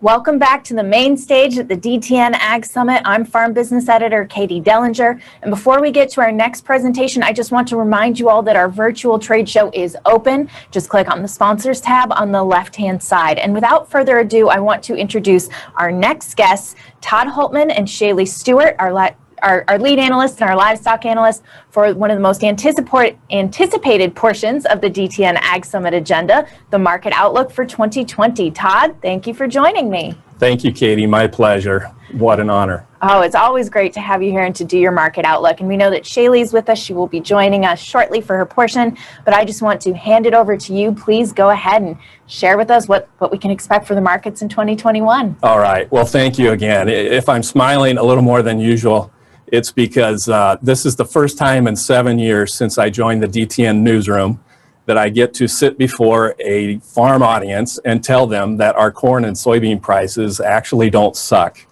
Welcome back to the main stage at the DTN Ag Summit. I'm Farm Business Editor Katie Dellinger. And before we get to our next presentation, I just want to remind you all that our virtual trade show is open. Just click on the sponsors tab on the left-hand side. And without further ado, I want to introduce our next guests, Todd Hultman and ShayLe Stewart, our lead analyst and our livestock analyst for one of the most anticipated portions of the DTN Ag Summit agenda, the market outlook for 2020. Todd, thank you for joining me. Thank you, Katie. My pleasure. What an honor. Oh, it's always great to have you here and to do your market outlook. And we know that ShayLe's with us. She will be joining us shortly for her portion. But I just want to hand it over to you. Please go ahead and share with us what we can expect for the markets in 2021. All right. Well, thank you again. If I'm smiling a little more than usual, it's because this is the first time in 7 years since I joined the DTN newsroom that I get to sit before a farm audience and tell them that our corn and soybean prices actually don't suck.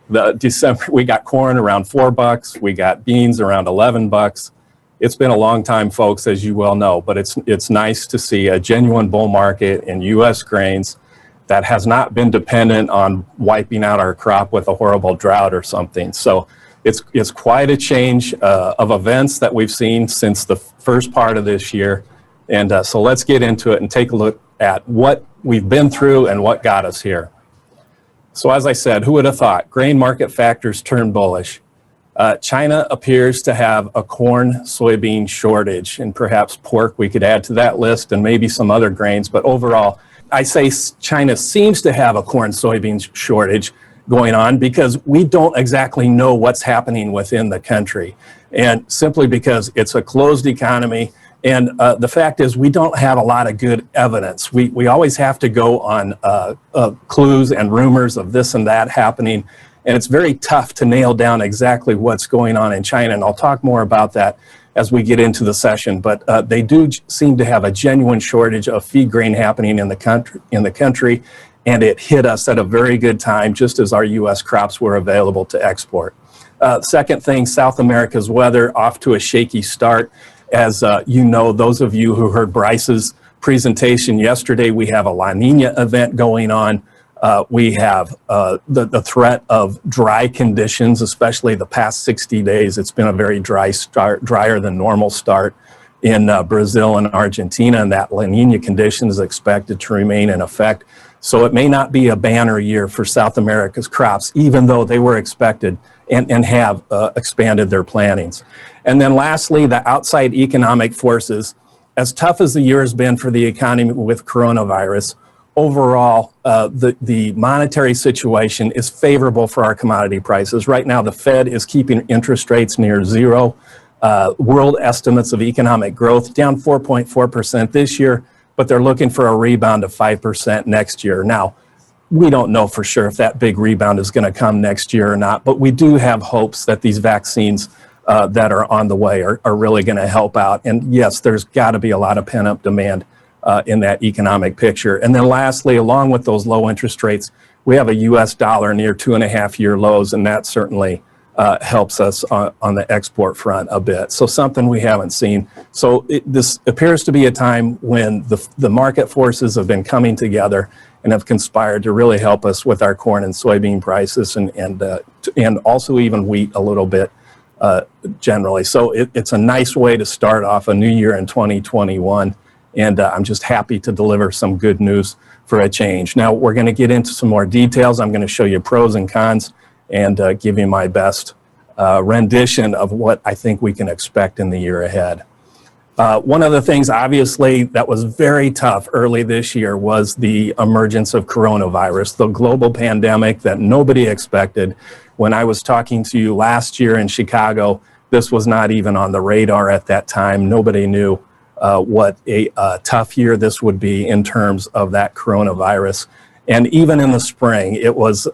We got corn around $4, we got beans around $11. It's been a long time, folks, as you well know, but it's nice to see a genuine bull market in U.S. grains that has not been dependent on wiping out our crop with a horrible drought or something. So it's quite a change of events that we've seen since the first part of this year. And so let's get into it and take a look at what we've been through and what got us here. So as I said, who would have thought? Grain market factors turn bullish. China appears to have a corn soybean shortage, and perhaps pork we could add to that list, and maybe some other grains. But overall, I say China seems to have a corn soybean shortage going on because we don't exactly know what's happening within the country, and simply because it's a closed economy. And the fact is, we don't have a lot of good evidence. We always have to go on clues and rumors of this and that happening, and it's very tough to nail down exactly what's going on in China. And I'll talk more about that as we get into the session. But they do seem to have a genuine shortage of feed grain happening in the country. And it hit us at a very good time, just as our U.S. crops were available to export. Second thing, South America's weather off to a shaky start. As you know, those of you who heard Bryce's presentation yesterday, we have a La Nina event going on. We have the threat of dry conditions, especially the past 60 days. It's been a very dry start, drier than normal start in Brazil and Argentina, and that La Nina condition is expected to remain in effect. So it may not be a banner year for South America's crops, even though they were expected and have expanded their plantings. And then lastly, the outside economic forces. As tough as the year has been for the economy with coronavirus, overall, the monetary situation is favorable for our commodity prices. Right now, the Fed is keeping interest rates near zero. World estimates of economic growth down 4.4% this year, but they're looking for a rebound of 5% next year. Now, we don't know for sure if that big rebound is going to come next year or not, but we do have hopes that these vaccines that are on the way are really going to help out. And yes, there's got to be a lot of pent-up demand in that economic picture. And then lastly, along with those low interest rates, we have a U.S. dollar near 2.5-year lows, and that certainly helps us on the export front a bit. So something we haven't seen. So this appears to be a time when the market forces have been coming together and have conspired to really help us with our corn and soybean prices and also even wheat a little bit generally. So it's a nice way to start off a new year in 2021. And I'm just happy to deliver some good news for a change. Now, we're going to get into some more details. I'm going to show you pros and cons and give you my best rendition of what I think we can expect in the year ahead. One of the things, obviously, that was very tough early this year was the emergence of coronavirus, the global pandemic that nobody expected. When I was talking to you last year in Chicago, this was not even on the radar at that time. Nobody knew what a tough year this would be in terms of that coronavirus. And even in the spring, it was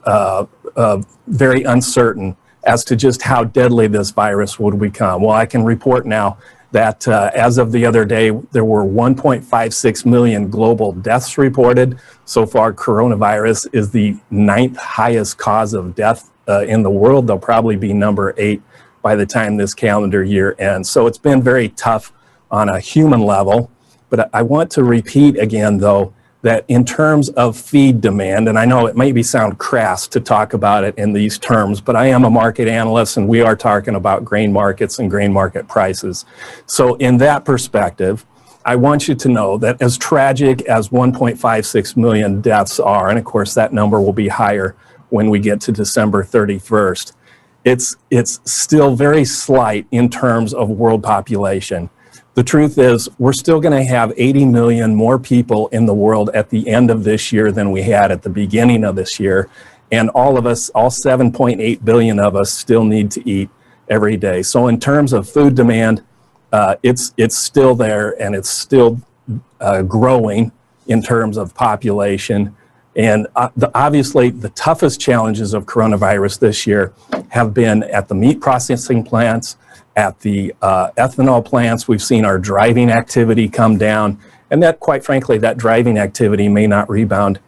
very uncertain as to just how deadly this virus would become. Well, I can report now that as of the other day, there were 1.56 million global deaths reported. So far, coronavirus is the 9th highest cause of death in the world. They'll probably be number 8 by the time this calendar year ends. So it's been very tough on a human level. But I want to repeat again, though, that in terms of feed demand, and I know it maybe sound crass to talk about it in these terms, but I am a market analyst and we are talking about grain markets and grain market prices. So in that perspective, I want you to know that as tragic as 1.56 million deaths are, and of course that number will be higher when we get to December 31st, it's still very slight in terms of world population. The truth is, we're still going to have 80 million more people in the world at the end of this year than we had at the beginning of this year. And all of us, all 7.8 billion of us, still need to eat every day. So in terms of food demand, it's still there and it's still growing in terms of population. And obviously, the toughest challenges of coronavirus this year have been at the meat processing plants, at the ethanol plants. We've seen our driving activity come down, and that, quite frankly, that driving activity may not rebound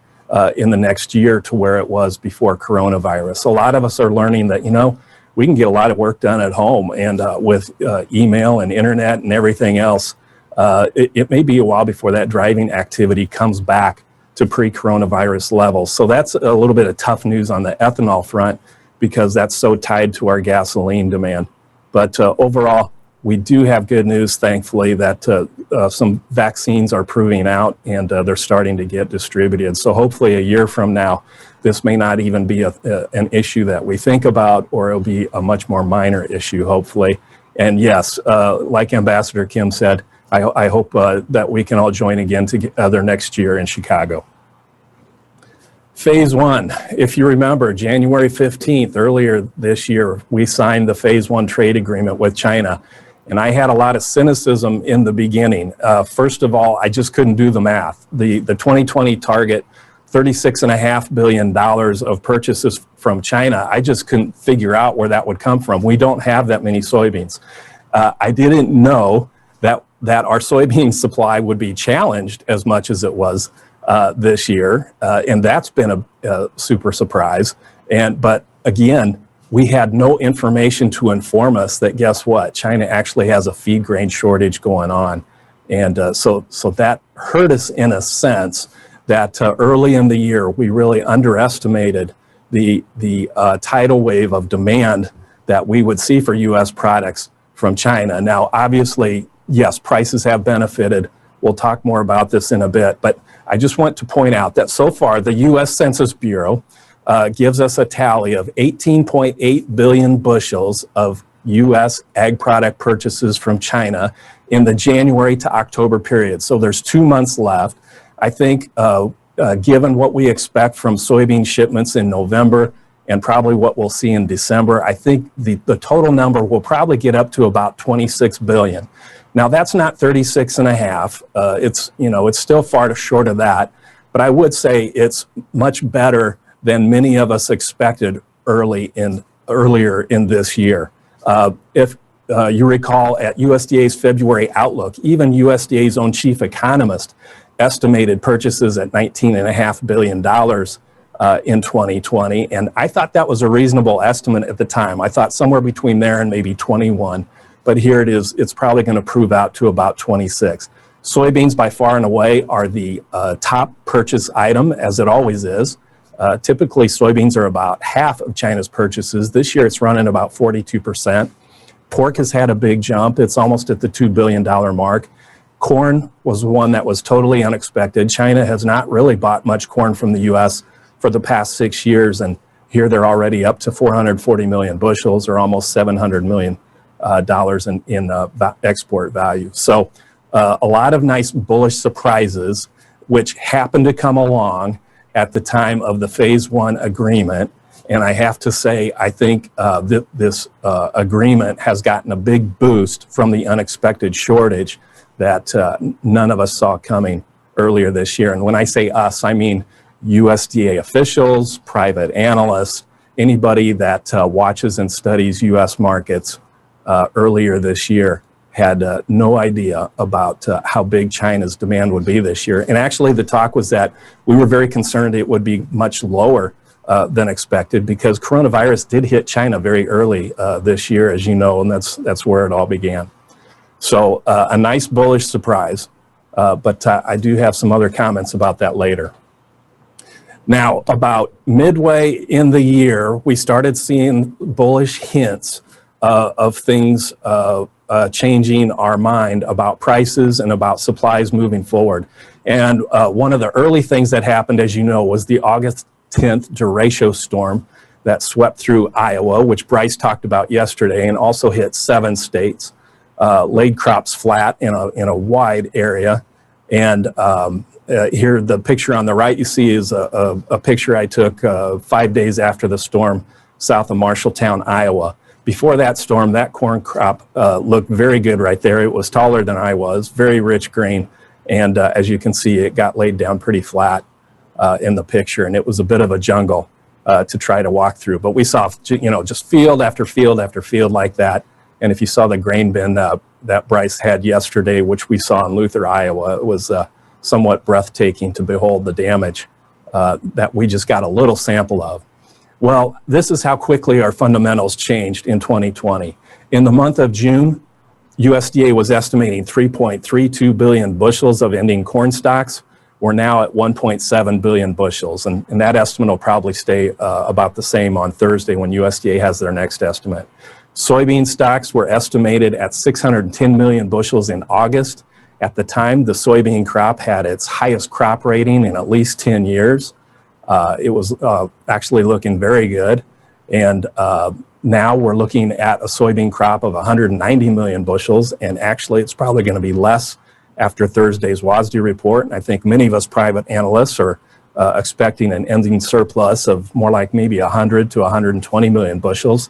in the next year to where it was before coronavirus. A lot of us are learning that, we can get a lot of work done at home, and with email and internet and everything else, it may be a while before that driving activity comes back to pre-coronavirus levels. So that's a little bit of tough news on the ethanol front because that's so tied to our gasoline demand. But overall, we do have good news, thankfully, that some vaccines are proving out and they're starting to get distributed. So hopefully a year from now, this may not even be an issue that we think about, or it'll be a much more minor issue, hopefully. And yes, like Ambassador Kim said, I hope that we can all join again together next year in Chicago. Phase one, if you remember, January 15th, earlier this year, we signed the phase one trade agreement with China. And I had a lot of cynicism in the beginning. First of all, I just couldn't do the math. The 2020 target, $36.5 billion of purchases from China, I just couldn't figure out where that would come from. We don't have that many soybeans. I didn't know that our soybean supply would be challenged as much as it was this year, and that's been a super surprise. But again, we had no information to inform us that, guess what, China actually has a feed grain shortage going on. And so that hurt us in a sense that early in the year, we really underestimated the tidal wave of demand that we would see for U.S. products from China. Now, obviously, yes, prices have benefited. We'll talk more about this in a bit, but I just want to point out that so far, the U.S. Census Bureau gives us a tally of 18.8 billion bushels of U.S. ag product purchases from China in the January to October period. So there's 2 months left. I think given what we expect from soybean shipments in November and probably what we'll see in December, I think the total number will probably get up to about 26 billion. Now that's not 36 and a half. It's still far short of that, but I would say it's much better than many of us expected earlier in this year. If you recall, at USDA's February outlook, even USDA's own chief economist estimated purchases at $19.5 billion in 2020, and I thought that was a reasonable estimate at the time. I thought somewhere between there and maybe 21, but here it is. It's probably going to prove out to about 26. Soybeans, by far and away, are the top purchase item, as it always is. Typically, soybeans are about half of China's purchases. This year, it's running about 42%. Pork has had a big jump. It's almost at the $2 billion mark. Corn was one that was totally unexpected. China has not really bought much corn from the U.S. for the past 6 years, and here they're already up to 440 million bushels, or almost $700 million in export value. So a lot of nice bullish surprises, which happened to come along at the time of the phase one agreement. And I have to say, I think this agreement has gotten a big boost from the unexpected shortage that none of us saw coming earlier this year. And when I say us, I mean USDA officials, private analysts, anybody that watches and studies U.S. markets earlier this year had no idea about how big China's demand would be this year. And actually, the talk was that we were very concerned it would be much lower than expected, because coronavirus did hit China very early this year, as you know, and that's where it all began. So a nice bullish surprise. but I do have some other comments about that later. Now, about midway in the year, we started seeing bullish hints of things changing our mind about prices and about supplies moving forward. And one of the early things that happened, as you know, was the August 10th derecho storm that swept through Iowa, which Bryce talked about yesterday, and also hit 7 states, laid crops flat in a wide area. And here, the picture on the right you see is a picture I took 5 days after the storm south of Marshalltown, Iowa. Before that storm, that corn crop looked very good right there. It was taller than I was, very rich grain. And as you can see, it got laid down pretty flat in the picture. And it was a bit of a jungle to try to walk through. But we saw, just field after field after field like that. And if you saw the grain bin that Bryce had yesterday, which we saw in Luther, Iowa, it was somewhat breathtaking to behold the damage that we just got a little sample of. Well, this is how quickly our fundamentals changed in 2020. In the month of June, USDA was estimating 3.32 billion bushels of ending corn stocks. We're now at 1.7 billion bushels, and that estimate will probably stay about the same on Thursday when USDA has their next estimate. Soybean stocks were estimated at 610 million bushels in August. At the time, the soybean crop had its highest crop rating in at least 10 years. It was actually looking very good. And now we're looking at a soybean crop of 190 million bushels. And actually, it's probably going to be less after Thursday's WASDE report. And I think many of us private analysts are expecting an ending surplus of more like maybe 100 to 120 million bushels.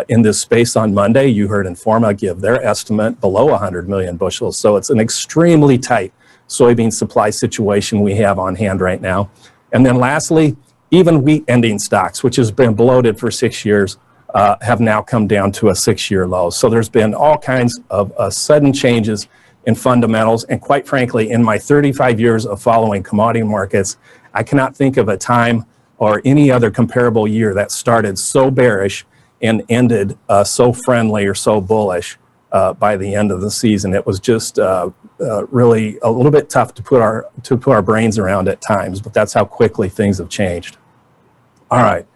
In this space on Monday, you heard Informa give their estimate below 100 million bushels. So it's an extremely tight soybean supply situation we have on hand right now. And then lastly, even wheat ending stocks, which has been bloated for 6 years, have now come down to a 6-year low. So there's been all kinds of sudden changes in fundamentals. And quite frankly, in my 35 years of following commodity markets, I cannot think of a time or any other comparable year that started so bearish and ended so friendly or so bullish by the end of the season. It was just really a little bit tough to put our brains around at times, but that's how quickly things have changed. All right,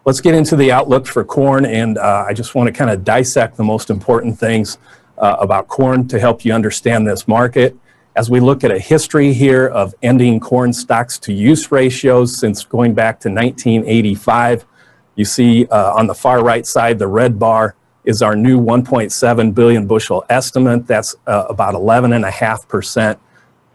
let's get into the outlook for corn, and I just want to kind of dissect the most important things about corn to help you understand this market. As we look at a history here of ending corn stocks to use ratios since going back to 1985, you see on the far right side, the red bar is our new 1.7 billion bushel estimate. That's about 11.5%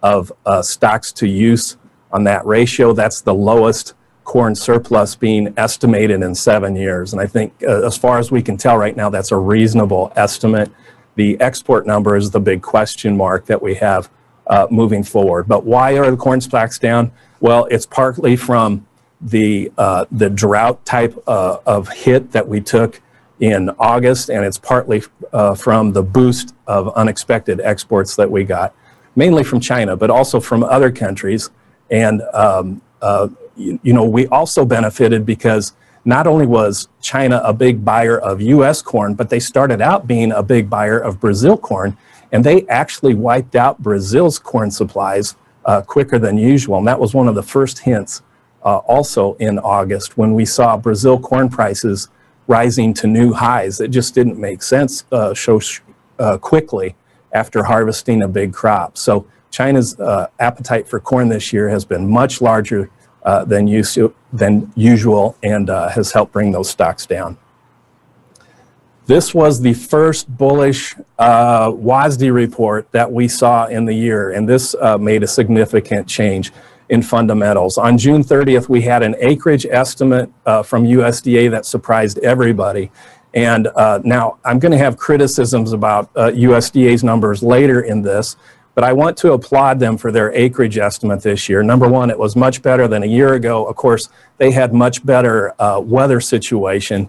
of stocks to use on that ratio. That's the lowest corn surplus being estimated in 7 years. And I think as far as we can tell right now, that's a reasonable estimate. The export number is the big question mark that we have moving forward. But why are the corn stocks down? Well, it's partly from the drought type of hit that we took in August, and it's partly from the boost of unexpected exports that we got, mainly from China, but also from other countries. And we also benefited because not only was China a big buyer of U.S. corn, but they started out being a big buyer of Brazil corn, and they actually wiped out Brazil's corn supplies quicker than usual. And that was one of the first hints also in August when we saw Brazil corn prices rising to new highs. It just didn't make sense so quickly after harvesting a big crop. So China's appetite for corn this year has been much larger than usual and has helped bring those stocks down. This was the first bullish WASDE report that we saw in the year, and this made a significant change in fundamentals. On June 30th, we had an acreage estimate from USDA that surprised everybody. And now I'm going to have criticisms about USDA's numbers later in this, but I want to applaud them for their acreage estimate this year. Number one, it was much better than a year ago. Of course, they had much better weather situation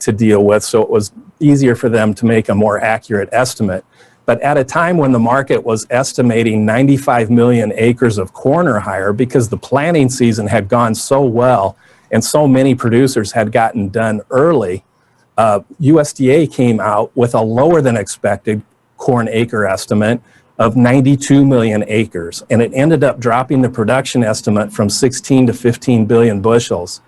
to deal with, so it was easier for them to make a more accurate estimate. But at a time when the market was estimating 95 million acres of corn or higher because the planting season had gone so well and so many producers had gotten done early, USDA came out with a lower than expected corn acre estimate of 92 million acres, and it ended up dropping the production estimate from 16 to 15 billion bushels.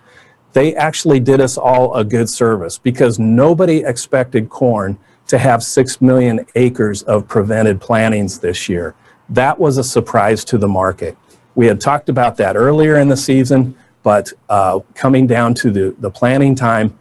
They actually did us all a good service because nobody expected corn to have 6 million acres of prevented plantings this year. That was a surprise to the market. We had talked about that earlier in the season, but coming down to the planting time,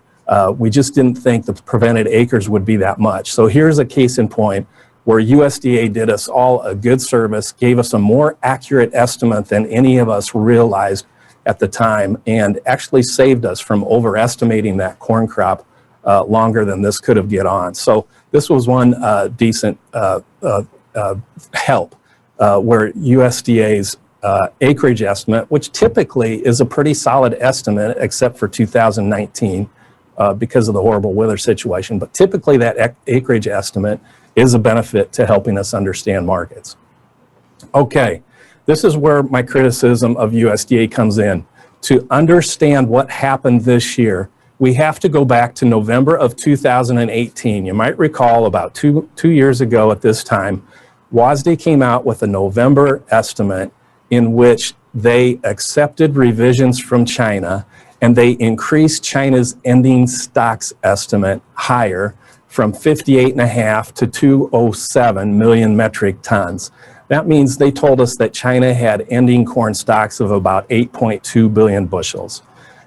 we just didn't think the prevented acres would be that much. So here's a case in point where USDA did us all a good service, gave us a more accurate estimate than any of us realized at the time, and actually saved us from overestimating that corn crop longer than this could have get on. So this was one decent help where USDA's acreage estimate, which typically is a pretty solid estimate except for 2019 because of the horrible weather situation, but typically that acreage estimate is a benefit to helping us understand markets. Okay, this is where my criticism of USDA comes in. To understand what happened this year, we have to go back to November of 2018. You might recall about two years ago at this time, WASDE came out with a November estimate in which they accepted revisions from China and they increased China's ending stocks estimate higher from 58.5 to 207 million metric tons. That means they told us that China had ending corn stocks of about 8.2 billion bushels.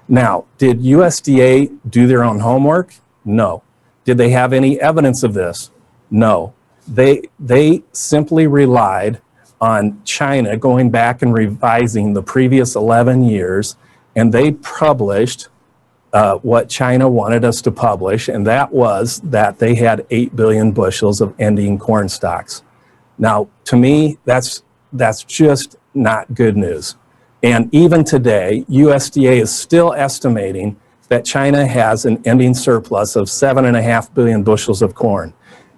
Now, did USDA do their own homework? No. Did they have any evidence of this? No. They simply relied on China going back and revising the previous 11 years, and they published what China wanted us to publish, and that was that they had 8 billion bushels of ending corn stocks. Now, to me, that's just not good news. And even today, USDA is still estimating that China has an ending surplus of 7.5 billion bushels of corn.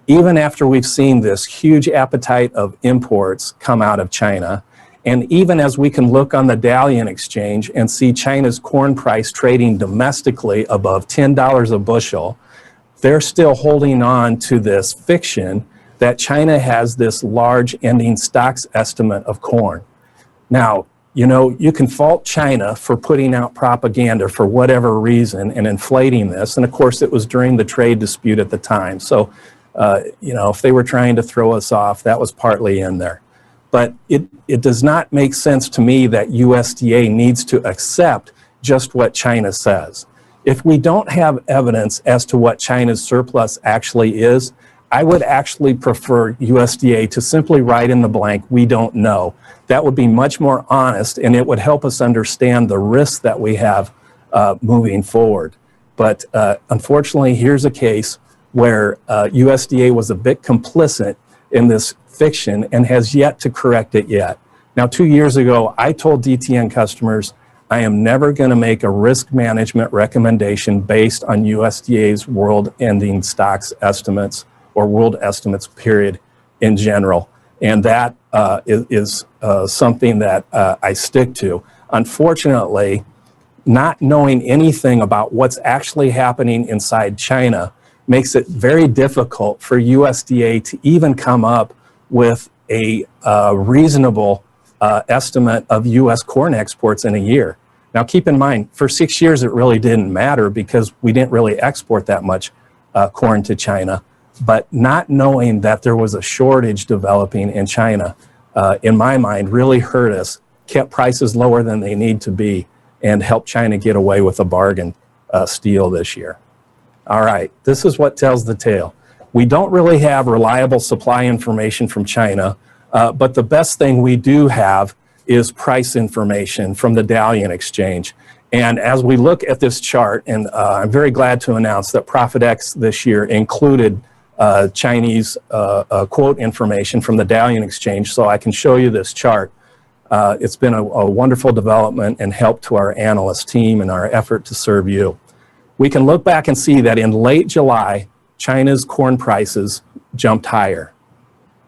Even after we've seen this huge appetite of imports come out of China, and even as we can look on the Dalian exchange and see China's corn price trading domestically above $10 a bushel, they're still holding on to this fiction that China has this large ending stocks estimate of corn. Now, you know, you can fault China for putting out propaganda for whatever reason and inflating this. And of course, it was during the trade dispute at the time. So, you know, if they were trying to throw us off, that was partly in there. But it does not make sense to me that USDA needs to accept just what China says. If we don't have evidence as to what China's surplus actually is, I would actually prefer USDA to simply write in the blank, we don't know. That would be much more honest, and it would help us understand the risks that we have moving forward. But unfortunately, here's a case where USDA was a bit complicit in this fiction and has yet to correct it yet. Now, 2 years ago, I told DTN customers, I am never going to make a risk management recommendation based on USDA's world ending stocks estimates or world estimates period in general. And that is something that I stick to. Unfortunately, not knowing anything about what's actually happening inside China makes it very difficult for USDA to even come up with a reasonable estimate of U.S. corn exports in a year. Now, keep in mind, for 6 years, it really didn't matter because we didn't really export that much corn to China. But not knowing that there was a shortage developing in China, in my mind, really hurt us, kept prices lower than they need to be, and helped China get away with a bargain steal this year. All right, this is what tells the tale. We don't really have reliable supply information from China, but the best thing we do have is price information from the Dalian exchange. And as we look at this chart, and I'm very glad to announce that ProfitX this year included Chinese quote information from the Dalian exchange, so I can show you this chart. It's been a wonderful development and help to our analyst team and our effort to serve you. We can look back and see that in late July, China's corn prices jumped higher.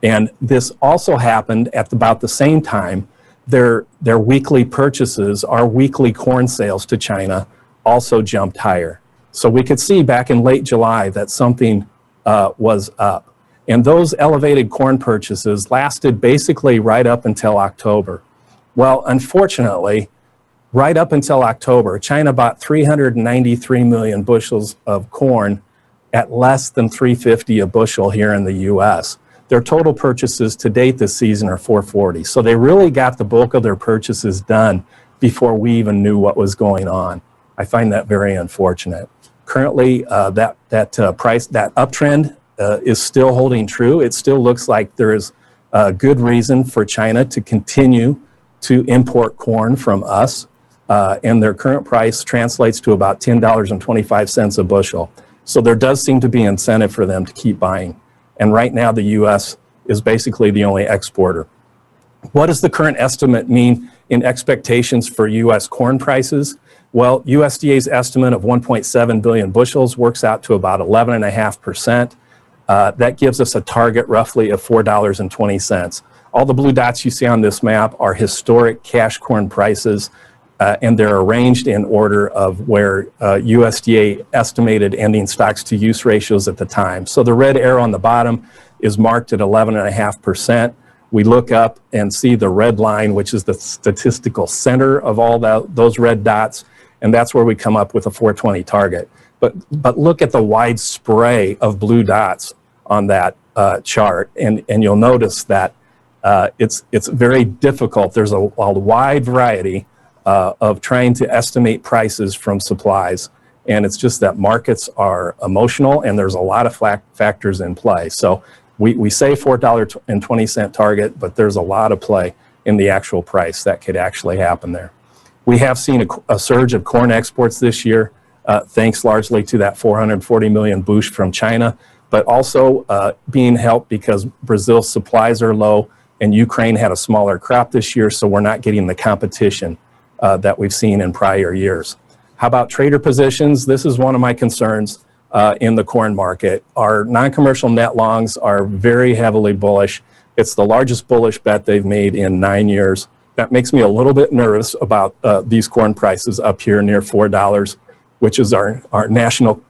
And this also happened at about the same time their weekly purchases, our weekly corn sales to China, also jumped higher. So we could see back in late July that something was up. And those elevated corn purchases lasted basically right up until October. Well, unfortunately, right up until October, China bought 393 million bushels of corn at less than $3.50 a bushel here in the US. Their total purchases to date this season are 440. So they really got the bulk of their purchases done before we even knew what was going on. I find that very unfortunate. Currently, that uptrend is still holding true. It still looks like there is a good reason for China to continue to import corn from us. And their current price translates to about $10.25 a bushel. So there does seem to be incentive for them to keep buying. And right now, the U.S. is basically the only exporter. What does the current estimate mean in expectations for U.S. corn prices? Well, USDA's estimate of 1.7 billion bushels works out to about 11.5%. That gives us a target roughly of $4.20. All the blue dots you see on this map are historic cash corn prices. And they're arranged in order of where USDA estimated ending stocks to use ratios at the time. So the red arrow on the bottom is marked at 11.5%. We look up and see the red line, which is the statistical center of all those red dots, and that's where we come up with a 420 target. But look at the wide spray of blue dots on that chart, and you'll notice that it's very difficult. There's a wide variety of trying to estimate prices from supplies. And it's just that markets are emotional and there's a lot of factors in play. So we say $4.20 target, but there's a lot of play in the actual price that could actually happen there. We have seen a surge of corn exports this year, thanks largely to that 440 million boost from China, but also being helped because Brazil's supplies are low and Ukraine had a smaller crop this year, so we're not getting the competition that we've seen in prior years. How about trader positions? This is one of my concerns in the corn market. Our non-commercial net longs are very heavily bullish. It's the largest bullish bet they've made in 9 years. That makes me a little bit nervous about these corn prices up here near $4, which is our national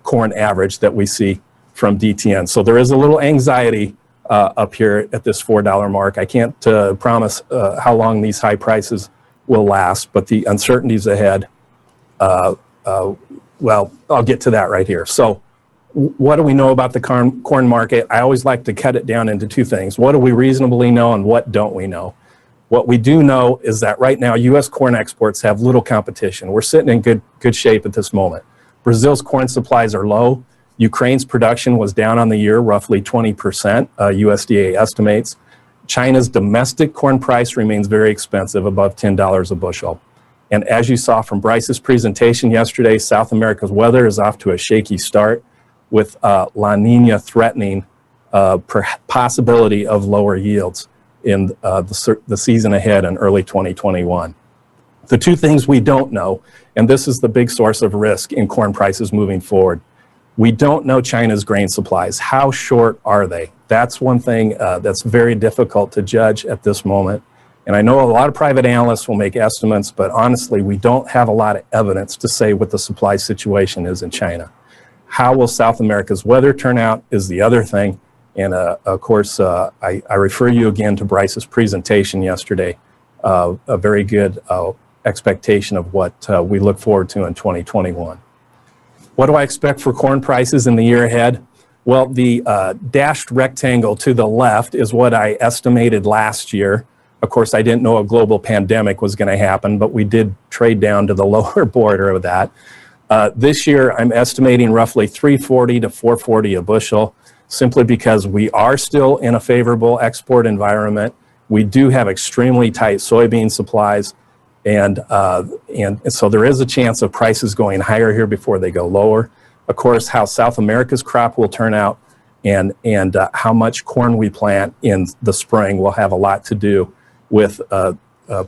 corn average that we see from DTN. So there is a little anxiety up here at this $4 mark. I can't promise how long these high prices will last, but the uncertainties ahead, well, I'll get to that right here. So what do we know about the corn market? I always like to cut it down into two things. What do we reasonably know and what don't we know? What we do know is that right now, U.S. corn exports have little competition. We're sitting in good shape at this moment. Brazil's corn supplies are low. Ukraine's production was down on the year, roughly 20%, USDA estimates. China's domestic corn price remains very expensive, above $10 a bushel. And as you saw from Bryce's presentation yesterday, South America's weather is off to a shaky start with La Nina threatening possibility of lower yields in the season ahead in early 2021. The two things we don't know, and this is the big source of risk in corn prices moving forward, we don't know China's grain supplies. How short are they? That's one thing that's very difficult to judge at this moment. And I know a lot of private analysts will make estimates, but honestly, we don't have a lot of evidence to say what the supply situation is in China. How will South America's weather turn out is the other thing. And of course, I refer you again to Bryce's presentation yesterday, a very good expectation of what we look forward to in 2021. What do I expect for corn prices in the year ahead? Well, the dashed rectangle to the left is what I estimated last year. Of course, I didn't know a global pandemic was going to happen, but we did trade down to the lower border of that. This year, I'm estimating roughly 340 to 440 a bushel, simply because we are still in a favorable export environment. We do have extremely tight soybean supplies, and so there is a chance of prices going higher here before they go lower. Of course, how South America's crop will turn out and how much corn we plant in the spring will have a lot to do with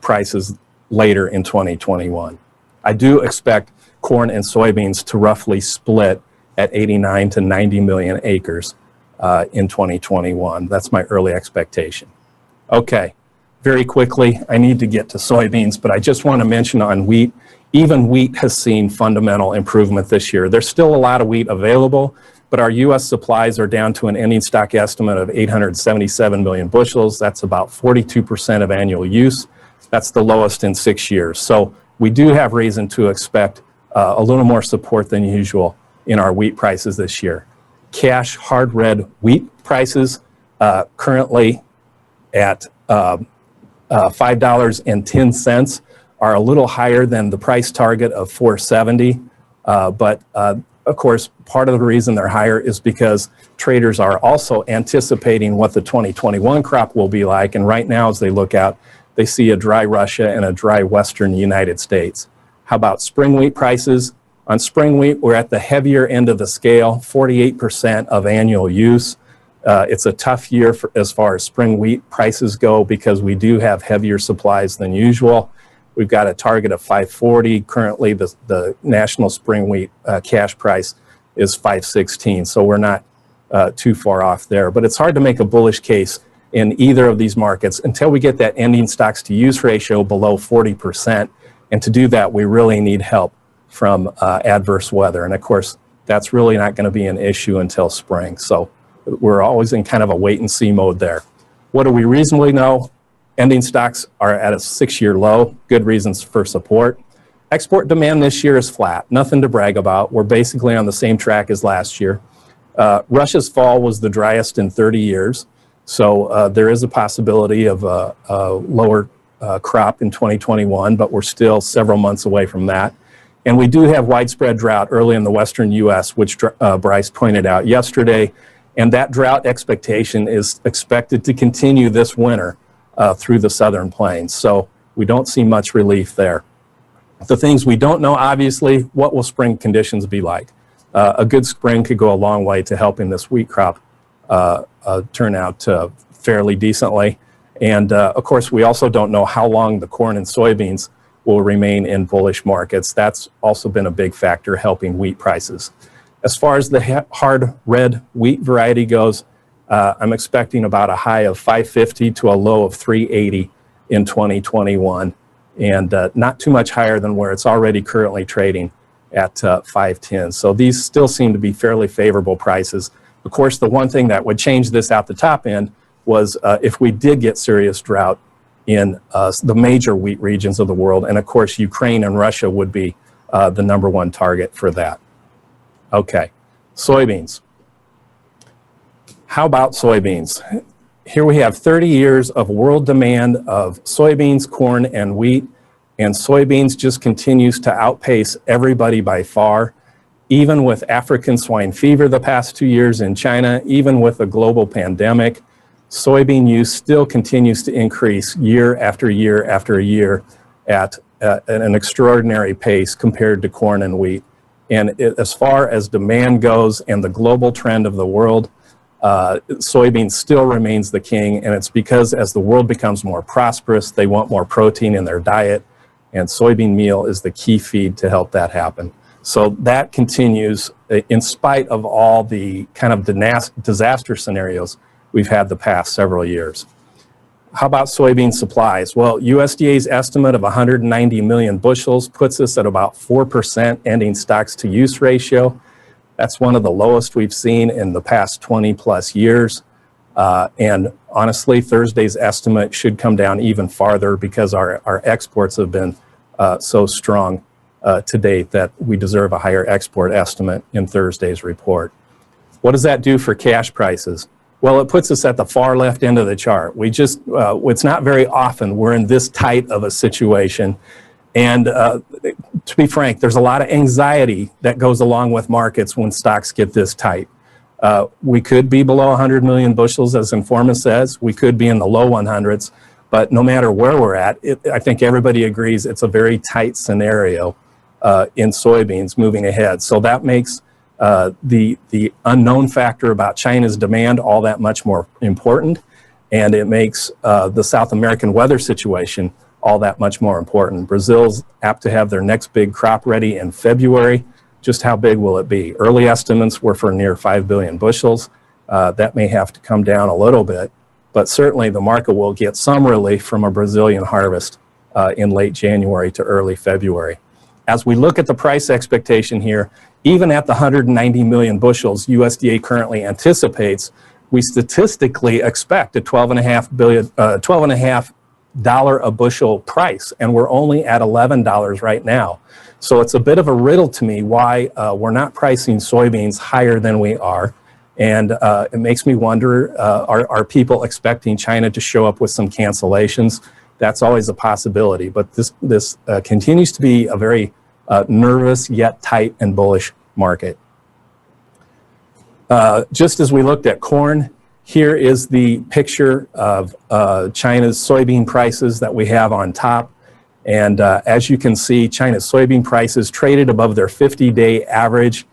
prices later in 2021. I do expect corn and soybeans to roughly split at 89 to 90 million acres in 2021. That's my early expectation. Okay, very quickly, I need to get to soybeans, but I just want to mention on wheat, even wheat has seen fundamental improvement this year. There's still a lot of wheat available, but our U.S. supplies are down to an ending stock estimate of 877 million bushels. That's about 42% of annual use. That's the lowest in 6 years. So we do have reason to expect a little more support than usual in our wheat prices this year. Cash hard red wheat prices currently at $5.10 are a little higher than the price target of $4.70, but of course, part of the reason they're higher is because traders are also anticipating what the 2021 crop will be like, and right now as they look out, they see a dry Russia and a dry western United States. How about spring wheat prices? On spring wheat, we're at the heavier end of the scale, 48% of annual use. It's a tough year as far as spring wheat prices go because we do have heavier supplies than usual. We've got a target of 540. Currently, the national spring wheat cash price is 516, so we're not too far off there. But it's hard to make a bullish case in either of these markets until we get that ending stocks to use ratio below 40%. And to do that, we really need help from adverse weather. And of course, that's really not going to be an issue until spring. So we're always in kind of a wait and see mode there. What do we reasonably know? Ending stocks are at a 6-year low. Good reasons for support. Export demand this year is flat. Nothing to brag about. We're basically on the same track as last year. Russia's fall was the driest in 30 years. So there is a possibility of a lower crop in 2021, but we're still several months away from that. And we do have widespread drought early in the western U.S., which Bryce pointed out yesterday. And that drought expectation is expected to continue this winter through the southern plains. So we don't see much relief there. The things we don't know, obviously, what will spring conditions be like? A good spring could go a long way to helping this wheat crop turn out fairly decently. And of course, we also don't know how long the corn and soybeans will remain in bullish markets. That's also been a big factor helping wheat prices. As far as the hard red wheat variety goes, I'm expecting about a high of 550 to a low of 380 in 2021, and not too much higher than where it's already currently trading at 510. So these still seem to be fairly favorable prices. Of course, the one thing that would change this out the top end was if we did get serious drought in the major wheat regions of the world. And of course, Ukraine and Russia would be the #1 target for that. Okay, soybeans. How about soybeans? Here we have 30 years of world demand of soybeans, corn, and wheat, and soybeans just continues to outpace everybody by far. Even with African swine fever the past 2 years in China, even with a global pandemic, soybean use still continues to increase year after year after year at an extraordinary pace compared to corn and wheat. And as far as demand goes and the global trend of the world, soybean still remains the king, and it's because as the world becomes more prosperous, they want more protein in their diet, and soybean meal is the key feed to help that happen. So that continues in spite of all the kind of disaster scenarios we've had the past several years. How about soybean supplies? Well, USDA's estimate of 190 million bushels puts us at about 4% ending stocks to use ratio. That's one of the lowest we've seen in the past 20 plus years. And honestly, Thursday's estimate should come down even farther because our exports have been so strong to date that we deserve a higher export estimate in Thursday's report. What does that do for cash prices? Well, it puts us at the far left end of the chart. It's not very often we're in this tight of a situation. And to be frank, there's a lot of anxiety that goes along with markets when stocks get this tight. We could be below 100 million bushels, as Informa says. We could be in the low 100s. But no matter where we're at, I think everybody agrees it's a very tight scenario in soybeans moving ahead. So that makes the unknown factor about China's demand all that much more important. And it makes the South American weather situation all that much more important. Brazil's apt to have their next big crop ready in February. Just how big will it be? Early estimates were for near 5 billion bushels. That may have to come down a little bit, but certainly the market will get some relief from a Brazilian harvest in late January to early February. As we look at the price expectation here, even at the 190 million bushels USDA currently anticipates, we statistically expect a $12.5 a bushel price, and we're only at $11 right now. So it's a bit of a riddle to me why we're not pricing soybeans higher than we are. And it makes me wonder, are people expecting China to show up with some cancellations? That's always a possibility, but this continues to be a very nervous yet tight and bullish market. Just as we looked at corn, here is the picture of China's soybean prices that we have on top. And as you can see, China's soybean prices traded above their 50-day average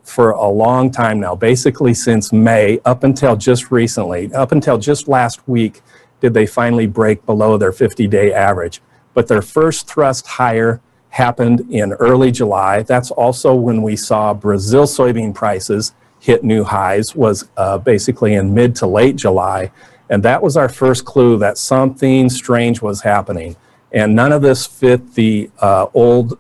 for a long time now, basically since May, up until just recently, up until just last week, did they finally break below their 50-day average. But their first thrust higher happened in early July. That's also when we saw Brazil soybean prices hit new highs, was basically in mid to late July. And that was our first clue that something strange was happening. And none of this fit the old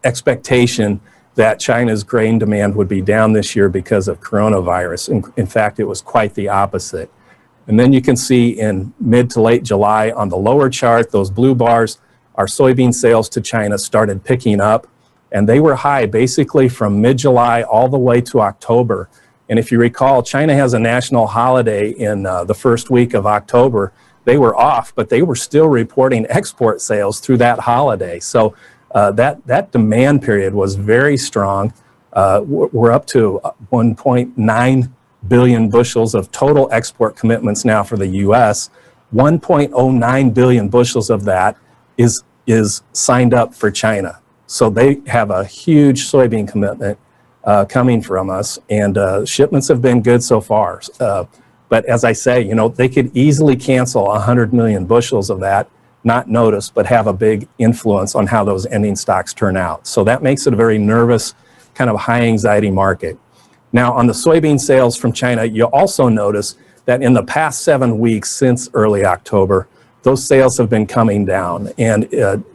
expectation that China's grain demand would be down this year because of coronavirus. In fact, it was quite the opposite. And then you can see in mid to late July on the lower chart, those blue bars, our soybean sales to China started picking up, and they were high basically from mid-July all the way to October. And if you recall, China has a national holiday in the first week of October. They were off, but they were still reporting export sales through that holiday. So that demand period was very strong. We're up to 1.9 billion bushels of total export commitments now for the U.S. 1.09 billion bushels of that is signed up for China. So they have a huge soybean commitment coming from us, and shipments have been good so far. But as I say, you know, they could easily cancel 100 million bushels of that, not notice, but have a big influence on how those ending stocks turn out. So that makes it a very nervous, kind of high anxiety market. Now, on the soybean sales from China, you'll also notice that in the past 7 weeks since early October, those sales have been coming down. And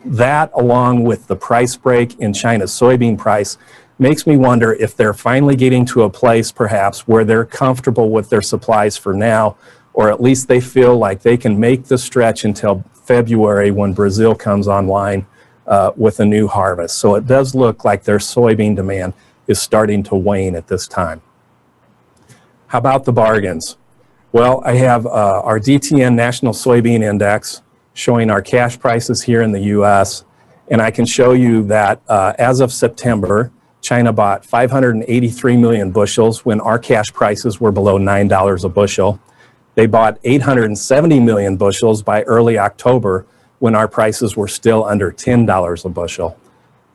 that, along with the price break in China's soybean price, makes me wonder if they're finally getting to a place perhaps where they're comfortable with their supplies for now, or at least they feel like they can make the stretch until February when Brazil comes online with a new harvest. So it does look like their soybean demand is starting to wane at this time. How about the bargains? Well, I have our DTN National Soybean Index showing our cash prices here in the U.S. And I can show you that as of September, China bought 583 million bushels when our cash prices were below $9 a bushel. They bought 870 million bushels by early October when our prices were still under $10 a bushel.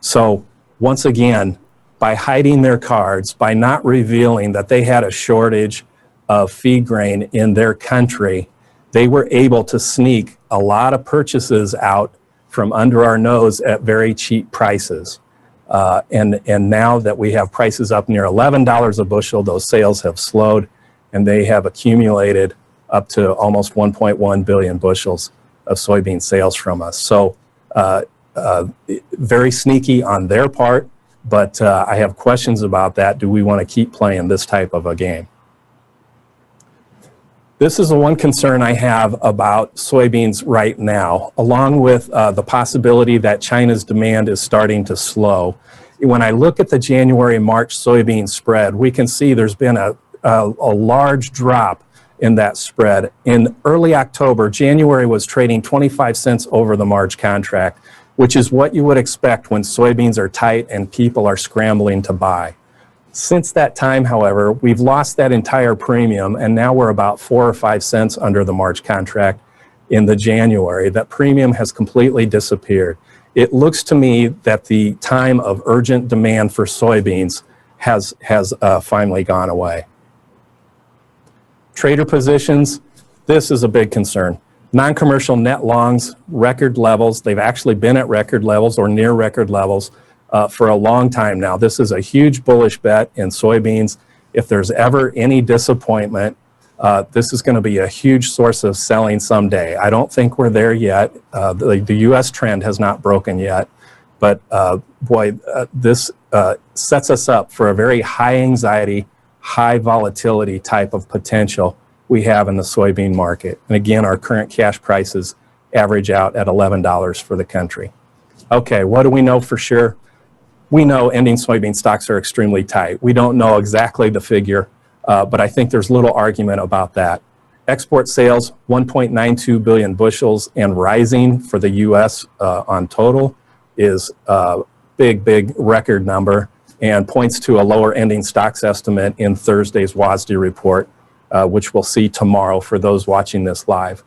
So once again, by hiding their cards, by not revealing that they had a shortage of feed grain in their country, they were able to sneak a lot of purchases out from under our nose at very cheap prices. And now that we have prices up near $11 a bushel, those sales have slowed, and they have accumulated up to almost 1.1 billion bushels of soybean sales from us. So very sneaky on their part, but I have questions about that. Do we want to keep playing this type of a game? This is the one concern I have about soybeans right now, along with the possibility that China's demand is starting to slow. When I look at the January-March soybean spread, we can see there's been a large drop in that spread. In early October, January was trading 25 cents over the March contract, which is what you would expect when soybeans are tight and people are scrambling to buy. Since that time, however, we've lost that entire premium, and now we're about 4 or 5 cents under the March contract in the January. That premium has completely disappeared. It looks to me that the time of urgent demand for soybeans has finally gone away. Trader positions, this is a big concern. Non-commercial net longs, record levels. They've actually been at record levels or near record levels for a long time now. This is a huge bullish bet in soybeans. If there's ever any disappointment, this is going to be a huge source of selling someday. I don't think we're there yet. The U.S. trend has not broken yet, But this sets us up for a very high anxiety, high volatility type of potential we have in the soybean market. And again, our current cash prices average out at $11 for the country. Okay, what do we know for sure? We know ending soybean stocks are extremely tight. We don't know exactly the figure, but I think there's little argument about that. Export sales, 1.92 billion bushels and rising for the U.S. On total is a big record number and points to a lower ending stocks estimate in Thursday's WASDE report, which we'll see tomorrow for those watching this live.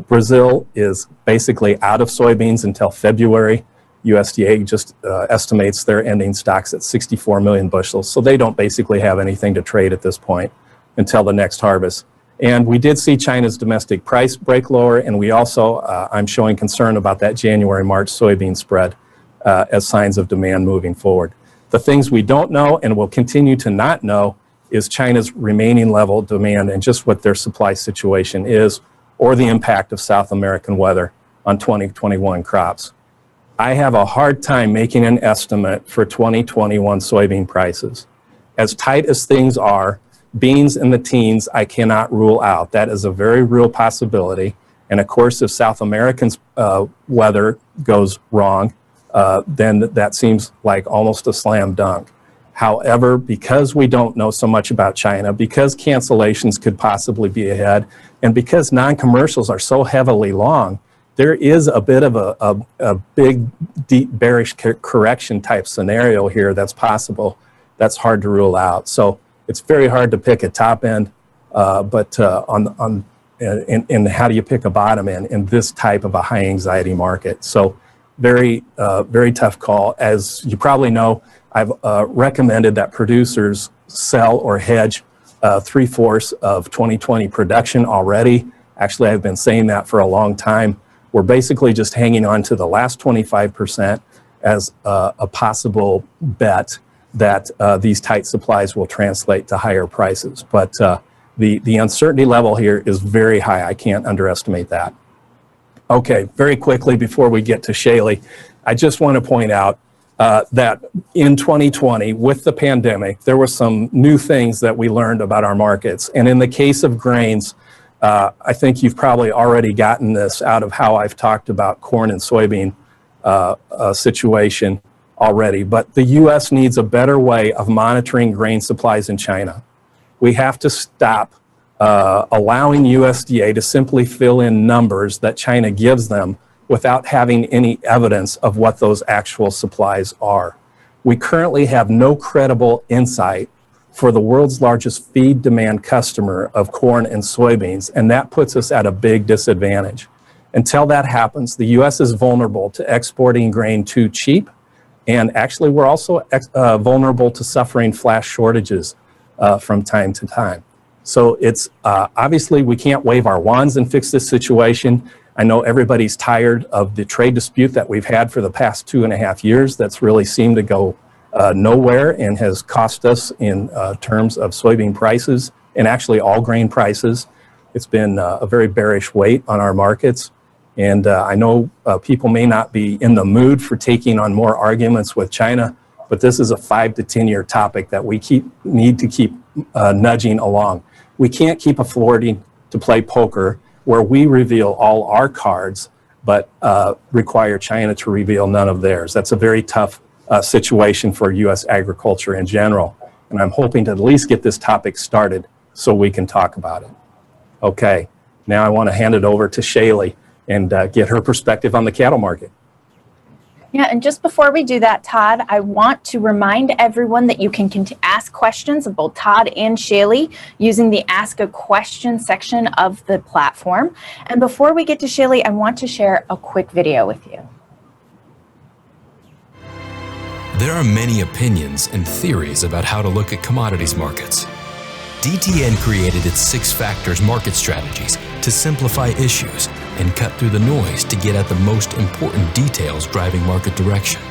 Brazil is basically out of soybeans until February. USDA just estimates their ending stocks at 64 million bushels, so they don't basically have anything to trade at this point until the next harvest. And we did see China's domestic price break lower, and we also, I'm showing concern about that January-March soybean spread as signs of demand moving forward. The things we don't know and will continue to not know is China's remaining level of demand and just what their supply situation is, or the impact of South American weather on 2021 crops. I have a hard time making an estimate for 2021 soybean prices. As tight as things are, beans in the teens, I cannot rule out. That is a very real possibility. And of course, if South American's weather goes wrong, then that seems like almost a slam dunk. However, because we don't know so much about China, because cancellations could possibly be ahead, and because non-commercials are so heavily long, there is a bit of a big, deep bearish correction type scenario here that's possible. That's hard to rule out. So it's very hard to pick a top end, but and how do you pick a bottom end in this type of a high anxiety market? So very tough call. As you probably know, I've recommended that producers sell or hedge 3/4 of 2020 production already. Actually, I've been saying that for a long time. We're basically just hanging on to the last 25% as a possible bet that these tight supplies will translate to higher prices. But the uncertainty level here is very high. I can't underestimate that. Okay, very quickly before we get to ShayLe, I just want to point out that in 2020, with the pandemic, there were some new things that we learned about our markets. And in the case of grains, I think you've probably already gotten this out of how I've talked about corn and soybean situation already. But the U.S. needs a better way of monitoring grain supplies in China. We have to stop allowing USDA to simply fill in numbers that China gives them without having any evidence of what those actual supplies are. We currently have no credible insight for the world's largest feed demand customer of corn and soybeans, and that puts us at a big disadvantage. Until that happens, the U.S. is vulnerable to exporting grain too cheap, and actually we're also vulnerable to suffering flash shortages from time to time. So it's obviously we can't wave our wands and fix this situation. I know everybody's tired of the trade dispute that we've had for the past 2.5 years that's really seemed to go nowhere and has cost us in terms of soybean prices and actually all grain prices. It's been a very bearish weight on our markets. And I know people may not be in the mood for taking on more arguments with China, but this is a 5 to 10 year topic that we need to keep nudging along. We can't keep affording to play poker where we reveal all our cards, but require China to reveal none of theirs. That's a very tough situation for U.S. agriculture in general. And I'm hoping to at least get this topic started so we can talk about it. Okay, now I want to hand it over to ShayLe and get her perspective on the cattle market. Yeah, and just before we do that, Todd, I want to remind everyone that you can ask questions of both Todd and ShayLe using the Ask a Question section of the platform. And before we get to ShayLe, I want to share a quick video with you. There are many opinions and theories about how to look at commodities markets. DTN created its 6 factors market strategies to simplify issues and cut through the noise to get at the most important details driving market direction.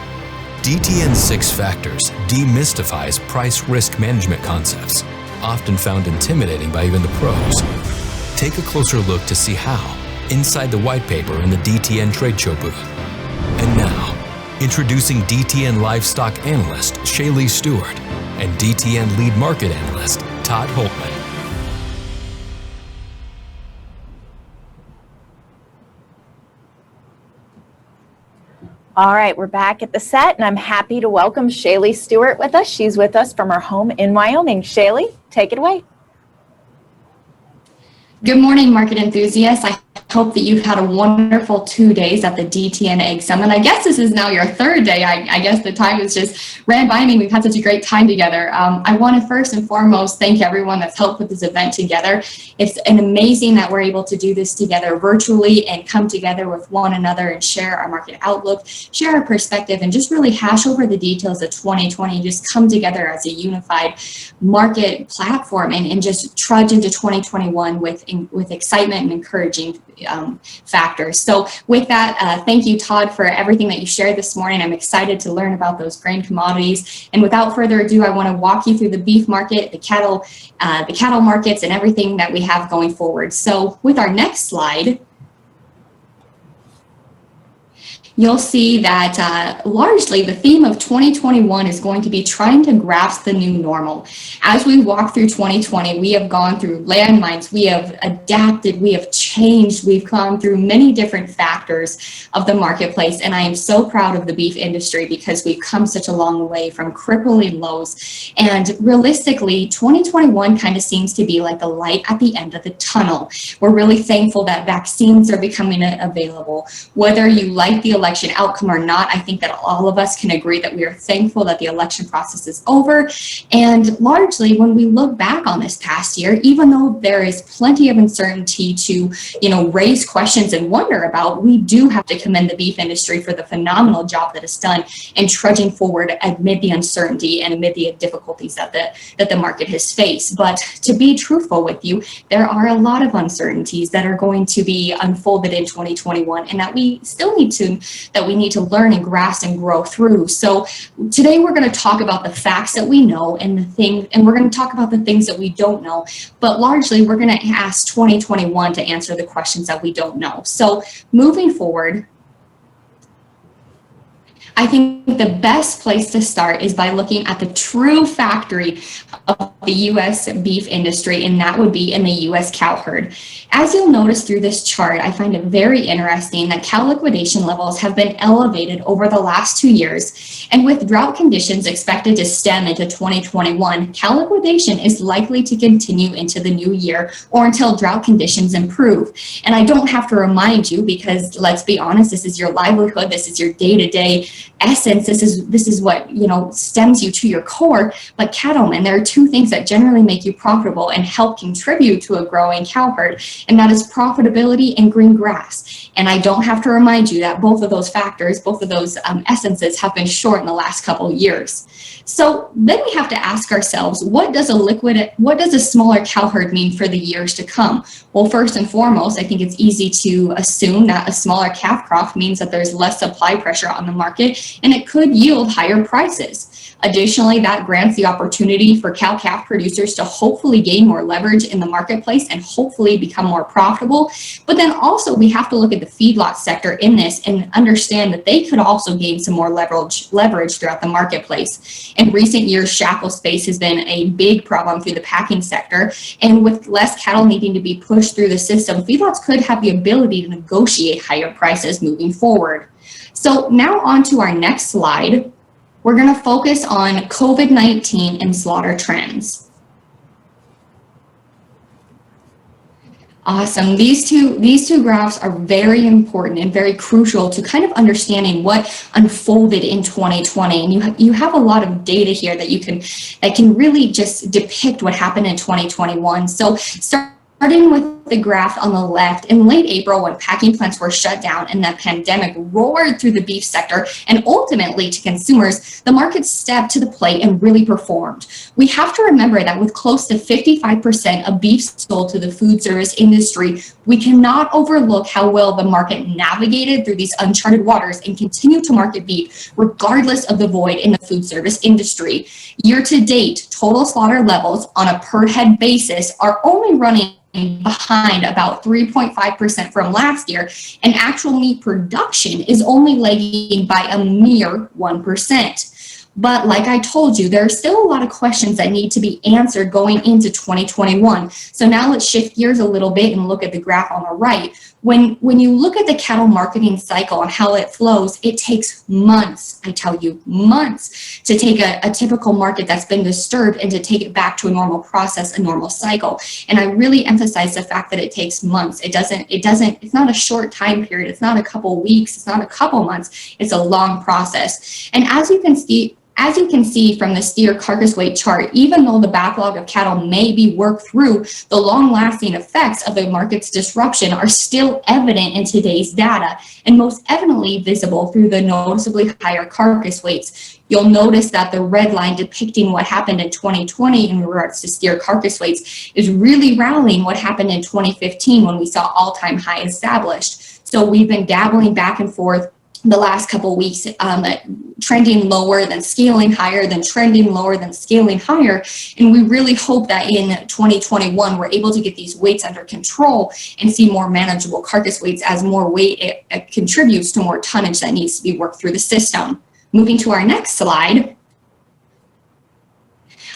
DTN's 6 factors demystifies price risk management concepts, often found intimidating by even the pros. Take a closer look to see how inside the white paper in the DTN trade show booth. And now, Introducing DTN Livestock Analyst ShayLe Stewart and DTN Lead Market Analyst Todd Hultman. All right, we're back at the set, and I'm happy to welcome ShayLe Stewart with us. She's with us from her home in Wyoming. ShayLe, take it away. Good morning, market enthusiasts. I hope that you've had a wonderful 2 days at the DTN Egg Summit. I guess this is now your third day. I guess the time has just ran by me. We've had such a great time together. I want to first and foremost thank everyone that's helped put this event together. It's amazing that we're able to do this together virtually and come together with one another and share our market outlook, share our perspective, and just really hash over the details of 2020 and just come together as a unified market platform and just trudge into 2021 with excitement and encouraging factors. So with that, thank you, Todd, for everything that you shared this morning. I'm excited to learn about those grain commodities. And without further ado, I want to walk you through the beef market, the cattle markets, and everything that we have going forward. So with our next slide, you'll see that largely the theme of 2021 is going to be trying to grasp the new normal. As we walk through 2020, we have gone through landmines, we have adapted, we have changed, we've gone through many different factors of the marketplace. And I am so proud of the beef industry because we've come such a long way from crippling lows. And realistically, 2021 kind of seems to be like the light at the end of the tunnel. We're really thankful that vaccines are becoming available. Whether you like the election outcome or not, I think that all of us can agree that we are thankful that the election process is over. And largely, when we look back on this past year, even though there is plenty of uncertainty to, raise questions and wonder about, we do have to commend the beef industry for the phenomenal job that it's done in trudging forward amid the uncertainty and amid the difficulties that the market has faced. But to be truthful with you, there are a lot of uncertainties that are going to be unfolded in 2021 and that we still need to learn and grasp and grow through. So today we're going to talk about the facts that we know and we're going to talk about the things that we don't know. But largely, we're going to ask 2021 to answer the questions that we don't know. So moving forward, I think the best place to start is by looking at the true factory of the U.S. beef industry, and that would be in the U.S. cow herd. As you'll notice through this chart, I find it very interesting that cow liquidation levels have been elevated over the last 2 years, and with drought conditions expected to stem into 2021, cow liquidation is likely to continue into the new year or until drought conditions improve. And I don't have to remind you, because let's be honest, this is your livelihood, this is your day-to-day essence, this is what stems you to your core. But cattlemen, there are two things that generally make you profitable and help contribute to a growing cow herd, and that is profitability and green grass. And I don't have to remind you that both of those factors, both of those essences have been short in the last couple of years. So then we have to ask ourselves, what does a smaller cow herd mean for the years to come? Well, first and foremost, I think it's easy to assume that a smaller calf crop means that there's less supply pressure on the market and it could yield higher prices. Additionally, that grants the opportunity for cow-calf producers to hopefully gain more leverage in the marketplace and hopefully become more profitable. But then also we have to look at the feedlot sector in this and understand that they could also gain some more leverage throughout the marketplace. In recent years, shackle space has been a big problem through the packing sector. And with less cattle needing to be pushed through the system, feedlots could have the ability to negotiate higher prices moving forward. So now on to our next slide. We're going to focus on COVID-19 and slaughter trends. Awesome. These two graphs are very important and very crucial to kind of understanding what unfolded in 2020. And you have a lot of data here that can really just depict what happened in 2021. So starting with the graph on the left, in late April, when packing plants were shut down and the pandemic roared through the beef sector and ultimately to consumers, the market stepped to the plate and really performed. We have to remember that with close to 55% of beef sold to the food service industry, we cannot overlook how well the market navigated through these uncharted waters and continued to market beef regardless of the void in the food service industry. Year to date, total slaughter levels on a per head basis are only running behind behind about 3.5% from last year, and actual meat production is only lagging by a mere 1%. But like I told you, there are still a lot of questions that need to be answered going into 2021. So now let's shift gears a little bit and look at the graph on the right. When you look at the cattle marketing cycle and how it flows, it takes months, I tell you, months to take a typical market that's been disturbed and to take it back to a normal process, a normal cycle. And I really emphasize the fact that it takes months. It's not a short time period. It's not a couple weeks. It's not a couple months. It's a long process. And as you can see from the steer carcass weight chart, even though the backlog of cattle may be worked through, the long-lasting effects of the market's disruption are still evident in today's data, and most evidently visible through the noticeably higher carcass weights. You'll notice that the red line depicting what happened in 2020 in regards to steer carcass weights is really rallying what happened in 2015 when we saw all-time high established. So we've been dabbling back and forth the last couple of weeks, trending lower, then scaling higher, then trending lower, then scaling higher. And we really hope that in 2021, we're able to get these weights under control and see more manageable carcass weights as more weight it contributes to more tonnage that needs to be worked through the system. Moving to our next slide.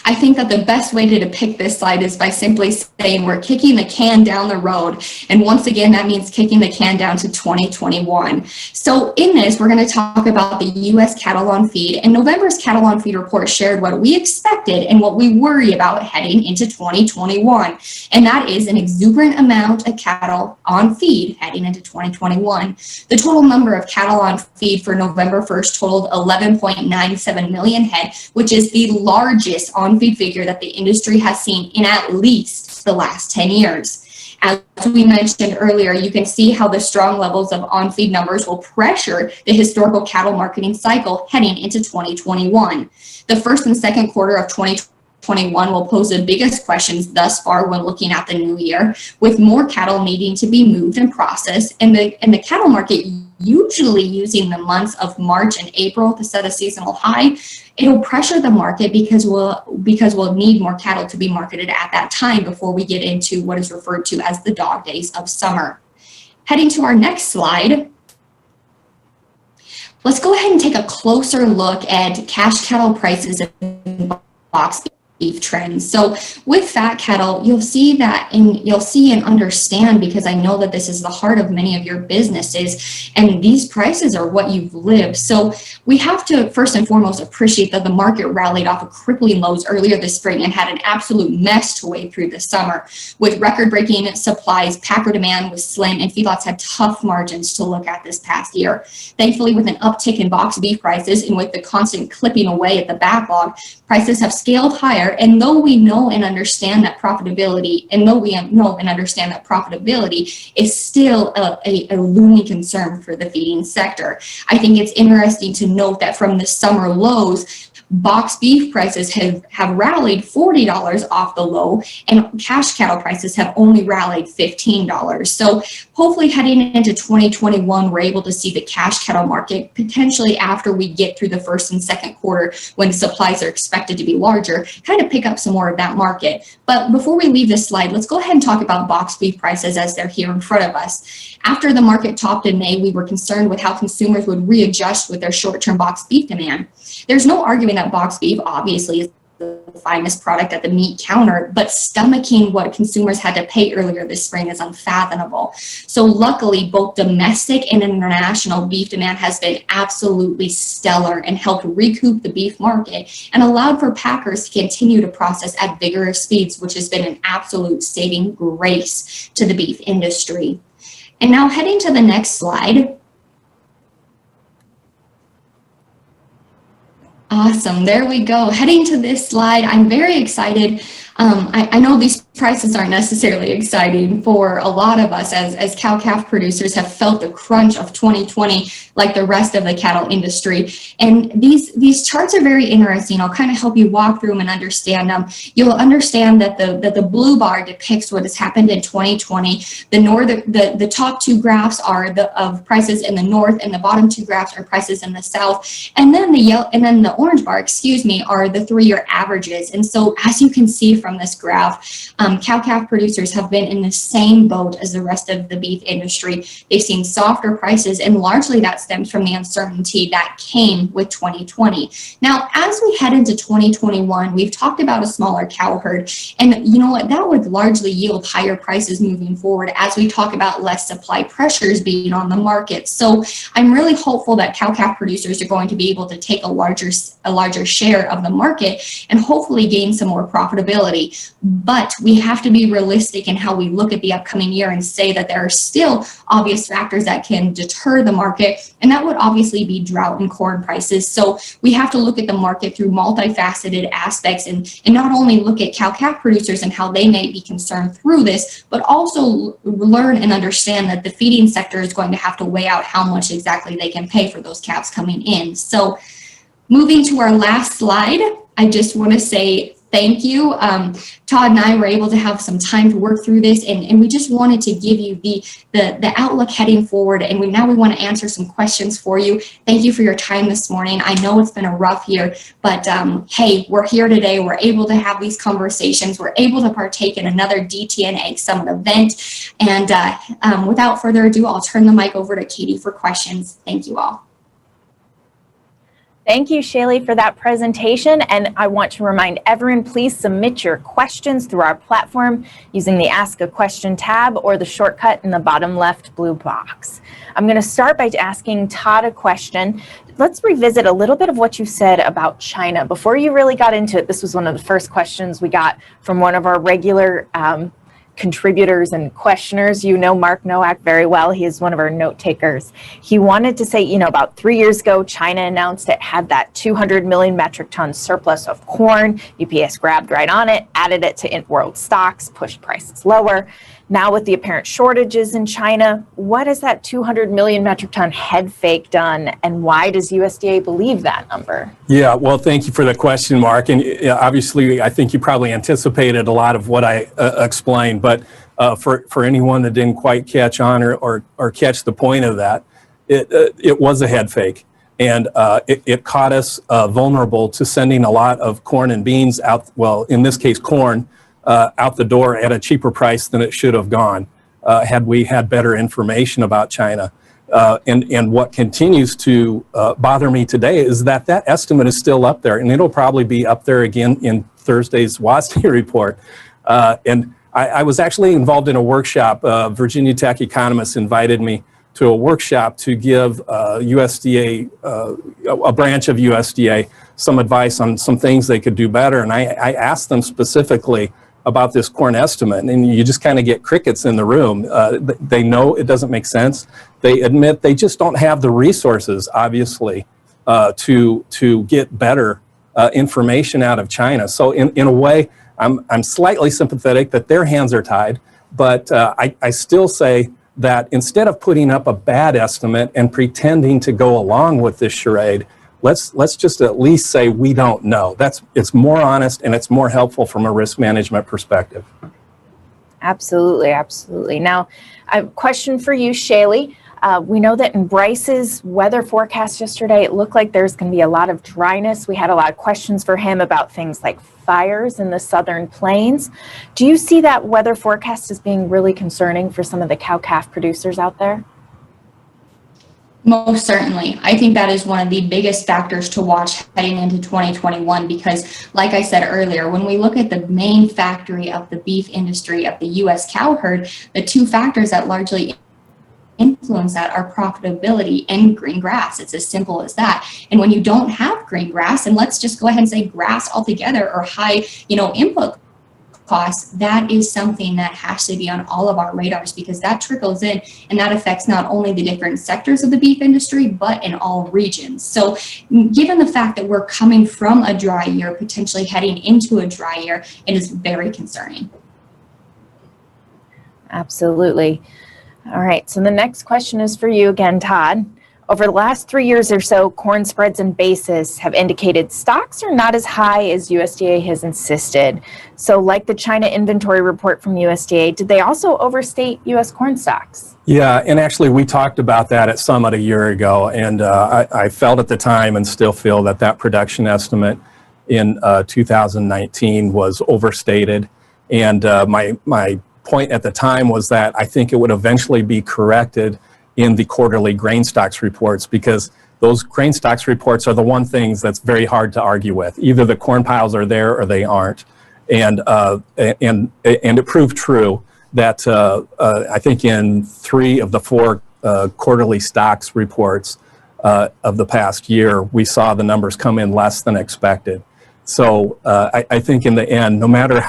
I think that the best way to depict this slide is by simply saying we're kicking the can down the road. And once again, that means kicking the can down to 2021. So in this, we're going to talk about the U.S. cattle on feed. And November's cattle on feed report shared what we expected and what we worry about heading into 2021. And that is an exuberant amount of cattle on feed heading into 2021. The total number of cattle on feed for November 1st totaled 11.97 million head, which is the largest on feed figure that the industry has seen in at least the last 10 years. As we mentioned earlier, you can see how the strong levels of on-feed numbers will pressure the historical cattle marketing cycle heading into 2021. The first and second quarter of 2021 will pose the biggest questions thus far when looking at the new year, with more cattle needing to be moved and processed, and the cattle market usually using the months of March and April to set a seasonal high. It'll pressure the market because we'll need more cattle to be marketed at that time before we get into what is referred to as the dog days of summer. Heading to our next slide, let's go ahead and take a closer look at cash cattle prices and box beef trends. So with fat cattle, you'll see and understand, because I know that this is the heart of many of your businesses, and these prices are what you've lived. So we have to first and foremost appreciate that the market rallied off of crippling lows earlier this spring and had an absolute mess to wade through this summer. With record-breaking supplies, packer demand was slim, and feedlots had tough margins to look at this past year. Thankfully, with an uptick in box beef prices and with the constant clipping away at the backlog, prices have scaled higher. And though we know and understand that profitability, is still a looming concern for the feeding sector, I think it's interesting to note that from the summer lows, box beef prices have rallied $40 off the low, and cash cattle prices have only rallied $15. So hopefully heading into 2021, we're able to see the cash cattle market potentially, after we get through the first and second quarter when supplies are expected to be larger, kind of pick up some more of that market. But before we leave this slide, let's go ahead and talk about box beef prices as they're here in front of us. After the market topped in May, we were concerned with how consumers would readjust with their short-term box beef demand. There's no arguing that box beef obviously is the finest product at the meat counter, but stomaching what consumers had to pay earlier this spring is unfathomable. So luckily, both domestic and international beef demand has been absolutely stellar and helped recoup the beef market and allowed for packers to continue to process at vigorous speeds, which has been an absolute saving grace to the beef industry. And now heading to the next slide. Awesome, there we go. Heading to this slide, I'm very excited. I know these prices aren't necessarily exciting for a lot of us as cow-calf producers have felt the crunch of 2020 like the rest of the cattle industry. And these charts are very interesting. I'll kind of help you walk through them and understand them. You'll understand that the blue bar depicts what has happened in 2020. The top two graphs are of prices in the north, and the bottom two graphs are prices in the south. And then the orange bar, are the 3-year averages. And so as you can see from from this graph, cow-calf producers have been in the same boat as the rest of the beef industry. They've seen softer prices, and largely that stems from the uncertainty that came with 2020. Now, as we head into 2021, we've talked about a smaller cow herd, and you know what, that would largely yield higher prices moving forward as we talk about less supply pressures being on the market. So I'm really hopeful that cow-calf producers are going to be able to take a larger share of the market and hopefully gain some more profitability. But we have to be realistic in how we look at the upcoming year and say that there are still obvious factors that can deter the market, and that would obviously be drought and corn prices. So we have to look at the market through multifaceted aspects and not only look at cow-calf producers and how they may be concerned through this, but also learn and understand that the feeding sector is going to have to weigh out how much exactly they can pay for those calves coming in. So moving to our last slide, I just want to say thank you. Todd and I were able to have some time to work through this, and we just wanted to give you the outlook heading forward, and we want to answer some questions for you. Thank you for your time this morning. I know it's been a rough year, but hey, we're here today. We're able to have these conversations. We're able to partake in another DTN Ag Summit event, and without further ado, I'll turn the mic over to Katie for questions. Thank you all. Thank you, ShayLe, for that presentation. And I want to remind everyone, please submit your questions through our platform using the Ask a Question tab or the shortcut in the bottom left blue box. I'm going to start by asking Todd a question. Let's revisit a little bit of what you said about China. Before you really got into it, this was one of the first questions we got from one of our regular contributors and questioners. You know Mark Nowak very well. He is one of our note takers. He wanted to say, about 3 years ago, China announced it had that 200 million metric ton surplus of corn. UPS grabbed right on it, added it to world stocks, pushed prices lower. Now with the apparent shortages in China, what has that 200 million metric ton head fake done, and why does USDA believe that number? Yeah, well, thank you for the question, Mark. And obviously, I think you probably anticipated a lot of what I explained, but for anyone that didn't quite catch on or catch the point of that, it was a head fake. And it caught us vulnerable to sending a lot of corn and beans out, well, in this case, corn, out the door at a cheaper price than it should have gone had we had better information about China. And what continues to bother me today is that estimate is still up there, and it'll probably be up there again in Thursday's WASDE report. And I was actually involved in a workshop. Virginia Tech economists invited me to a workshop to give USDA, a branch of USDA, some advice on some things they could do better. And I asked them specifically about this corn estimate, and you just kind of get crickets in the room. They know it doesn't make sense. They admit they just don't have the resources, obviously, to get better information out of China. So in a way, I'm slightly sympathetic that their hands are tied, but I still say that instead of putting up a bad estimate and pretending to go along with this charade, let's just at least say we don't know. It's more honest and it's more helpful from a risk management perspective. Absolutely, absolutely. Now, I have a question for you, ShayLe. We know that in Bryce's weather forecast yesterday, it looked like there's going to be a lot of dryness. We had a lot of questions for him about things like fires in the southern plains. Do you see that weather forecast as being really concerning for some of the cow-calf producers out there? Most certainly. I think that is one of the biggest factors to watch heading into 2021 because, like I said earlier, when we look at the main factory of the beef industry of the U.S. cow herd, the two factors that largely influence that are profitability and green grass. It's as simple as that. And when you don't have green grass, and let's just go ahead and say grass altogether or high, input costs, that is something that has to be on all of our radars because that trickles in and that affects not only the different sectors of the beef industry, but in all regions. So given the fact that we're coming from a dry year, potentially heading into a dry year, it is very concerning. Absolutely. All right, so the next question is for you again, Todd. Over the last 3 years or so, corn spreads and basis have indicated stocks are not as high as USDA has insisted. So like the China inventory report from USDA, did they also overstate U.S. corn stocks? Yeah, and actually we talked about that at Summit a year ago, and I felt at the time and still feel that production estimate in 2019 was overstated. And my point at the time was that I think it would eventually be corrected in the quarterly grain stocks reports, because those grain stocks reports are the one things that's very hard to argue with. Either the corn piles are there or they aren't. And it proved true that I think in 3 of the 4 quarterly stocks reports of the past year, we saw the numbers come in less than expected. So I think in the end, no matter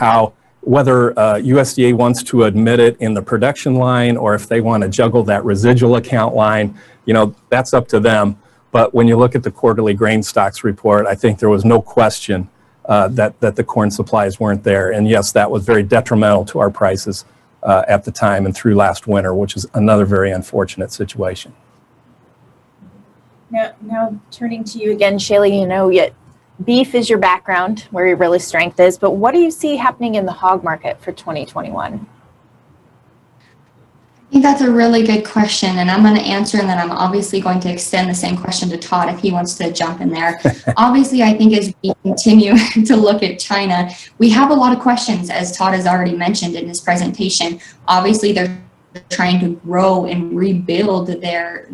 whether USDA wants to admit it in the production line or if they want to juggle that residual account line, that's up to them. But when you look at the quarterly grain stocks report, I think there was no question that the corn supplies weren't there. And yes, that was very detrimental to our prices at the time and through last winter, which is another very unfortunate situation. Now turning to you again, ShayLe, beef is your background, where your really strength is, but what do you see happening in the hog market for 2021? I think that's a really good question, and I'm going to answer, and then I'm obviously going to extend the same question to Todd if he wants to jump in there. Obviously, I think as we continue to look at China, we have a lot of questions, as Todd has already mentioned in his presentation. Obviously, they're trying to grow and rebuild their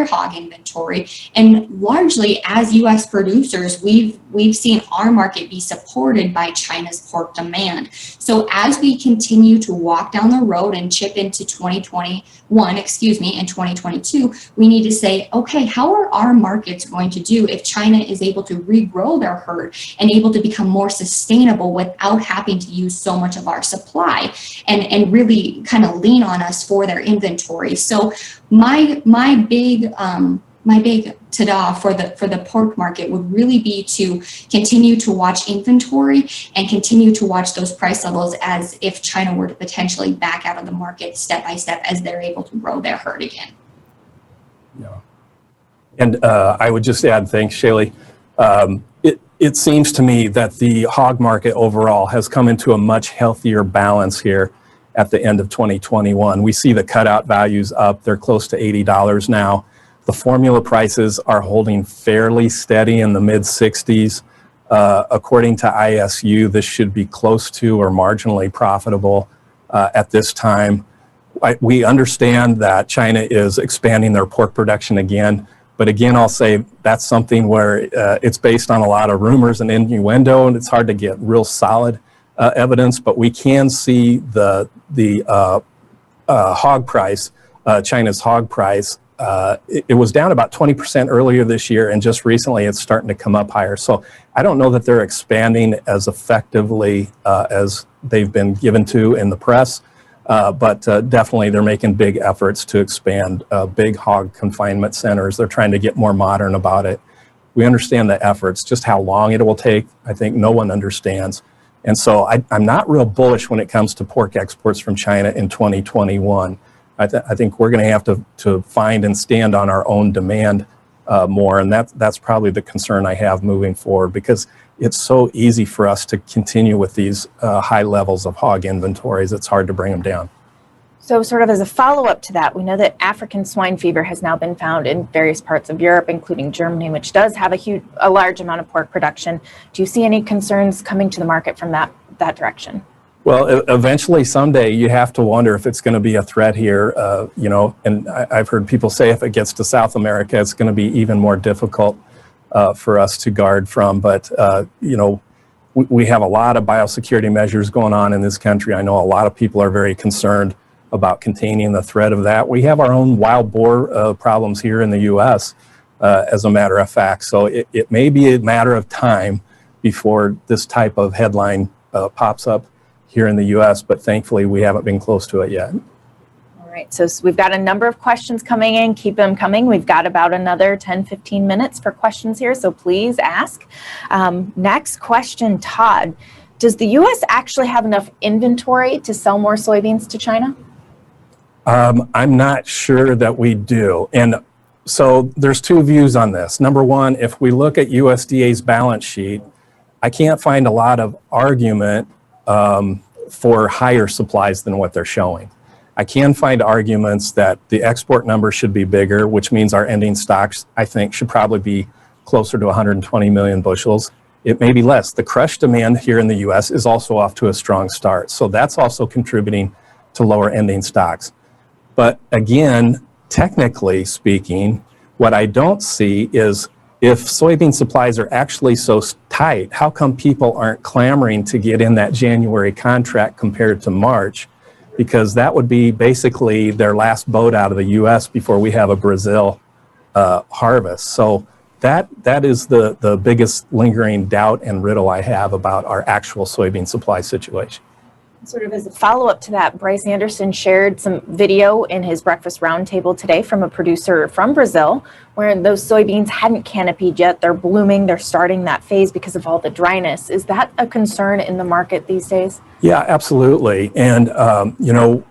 hog inventory, and largely as U.S. producers, we've seen our market be supported by China's pork demand. So as we continue to walk down the road and chip into 2021, and 2022, we need to say, okay, how are our markets going to do if China is able to regrow their herd and able to become more sustainable without having to use so much of our supply and really kind of lean on us for their inventory. So my big ta-da for the pork market would really be to continue to watch inventory and continue to watch those price levels as if China were to potentially back out of the market step by step as they're able to grow their herd again. Yeah. And I would just add, thanks, ShayLe. It seems to me that the hog market overall has come into a much healthier balance here at the end of 2021. We see the cutout values up. They're close to $80 now. The formula prices are holding fairly steady in the mid-60s. According to ISU, this should be close to or marginally profitable at this time. We understand that China is expanding their pork production again, but again, I'll say that's something where it's based on a lot of rumors and innuendo, and it's hard to get real solid evidence, but we can see the hog price, China's hog price, it was down about 20% earlier this year, and just recently it's starting to come up higher. So I don't know that they're expanding as effectively as they've been given to in the press, but definitely they're making big efforts to expand big hog confinement centers. They're trying to get more modern about it. We understand the efforts, just how long it will take, I think no one understands. And so I'm not real bullish when it comes to pork exports from China in 2021. I think we're going to have to find and stand on our own demand more, and that's probably the concern I have moving forward, because it's so easy for us to continue with these high levels of hog inventories. It's hard to bring them down. So sort of as a follow-up to that, we know that African swine fever has now been found in various parts of Europe, including Germany, which does have a large amount of pork production. Do you see any concerns coming to the market from that direction? Well, eventually, someday, you have to wonder if it's going to be a threat here, and I've heard people say if it gets to South America, it's going to be even more difficult for us to guard from. But, we have a lot of biosecurity measures going on in this country. I know a lot of people are very concerned about containing the threat of that. We have our own wild boar problems here in the U.S., as a matter of fact. So it may be a matter of time before this type of headline pops up here in the U.S., but thankfully we haven't been close to it yet. All right, so we've got a number of questions coming in. Keep them coming. We've got about another 10-15 minutes for questions here, so please ask. Next question, Todd. Does the U.S. actually have enough inventory to sell more soybeans to China? I'm not sure that we do. And so there's two views on this. Number one, if we look at USDA's balance sheet, I can't find a lot of argument for higher supplies than what they're showing. I can find arguments that the export number should be bigger, which means our ending stocks, I think, should probably be closer to 120 million bushels. it may be less. The crush demand here in the U.S. is also off to a strong start. So that's also contributing to lower ending stocks. But again, technically speaking, what I don't see is if soybean supplies are actually so tight, how come people aren't clamoring to get in that January contract compared to March? Because that would be basically their last boat out of the U.S. before we have a Brazil harvest. So that is the biggest lingering doubt and riddle I have about our actual soybean supply situation. Sort of as a follow-up to that, Bryce Anderson shared some video in his breakfast roundtable today from a producer from Brazil, where those soybeans hadn't canopied yet. They're blooming. They're starting that phase because of all the dryness. Is that a concern in the market these days? Yeah, absolutely. And, on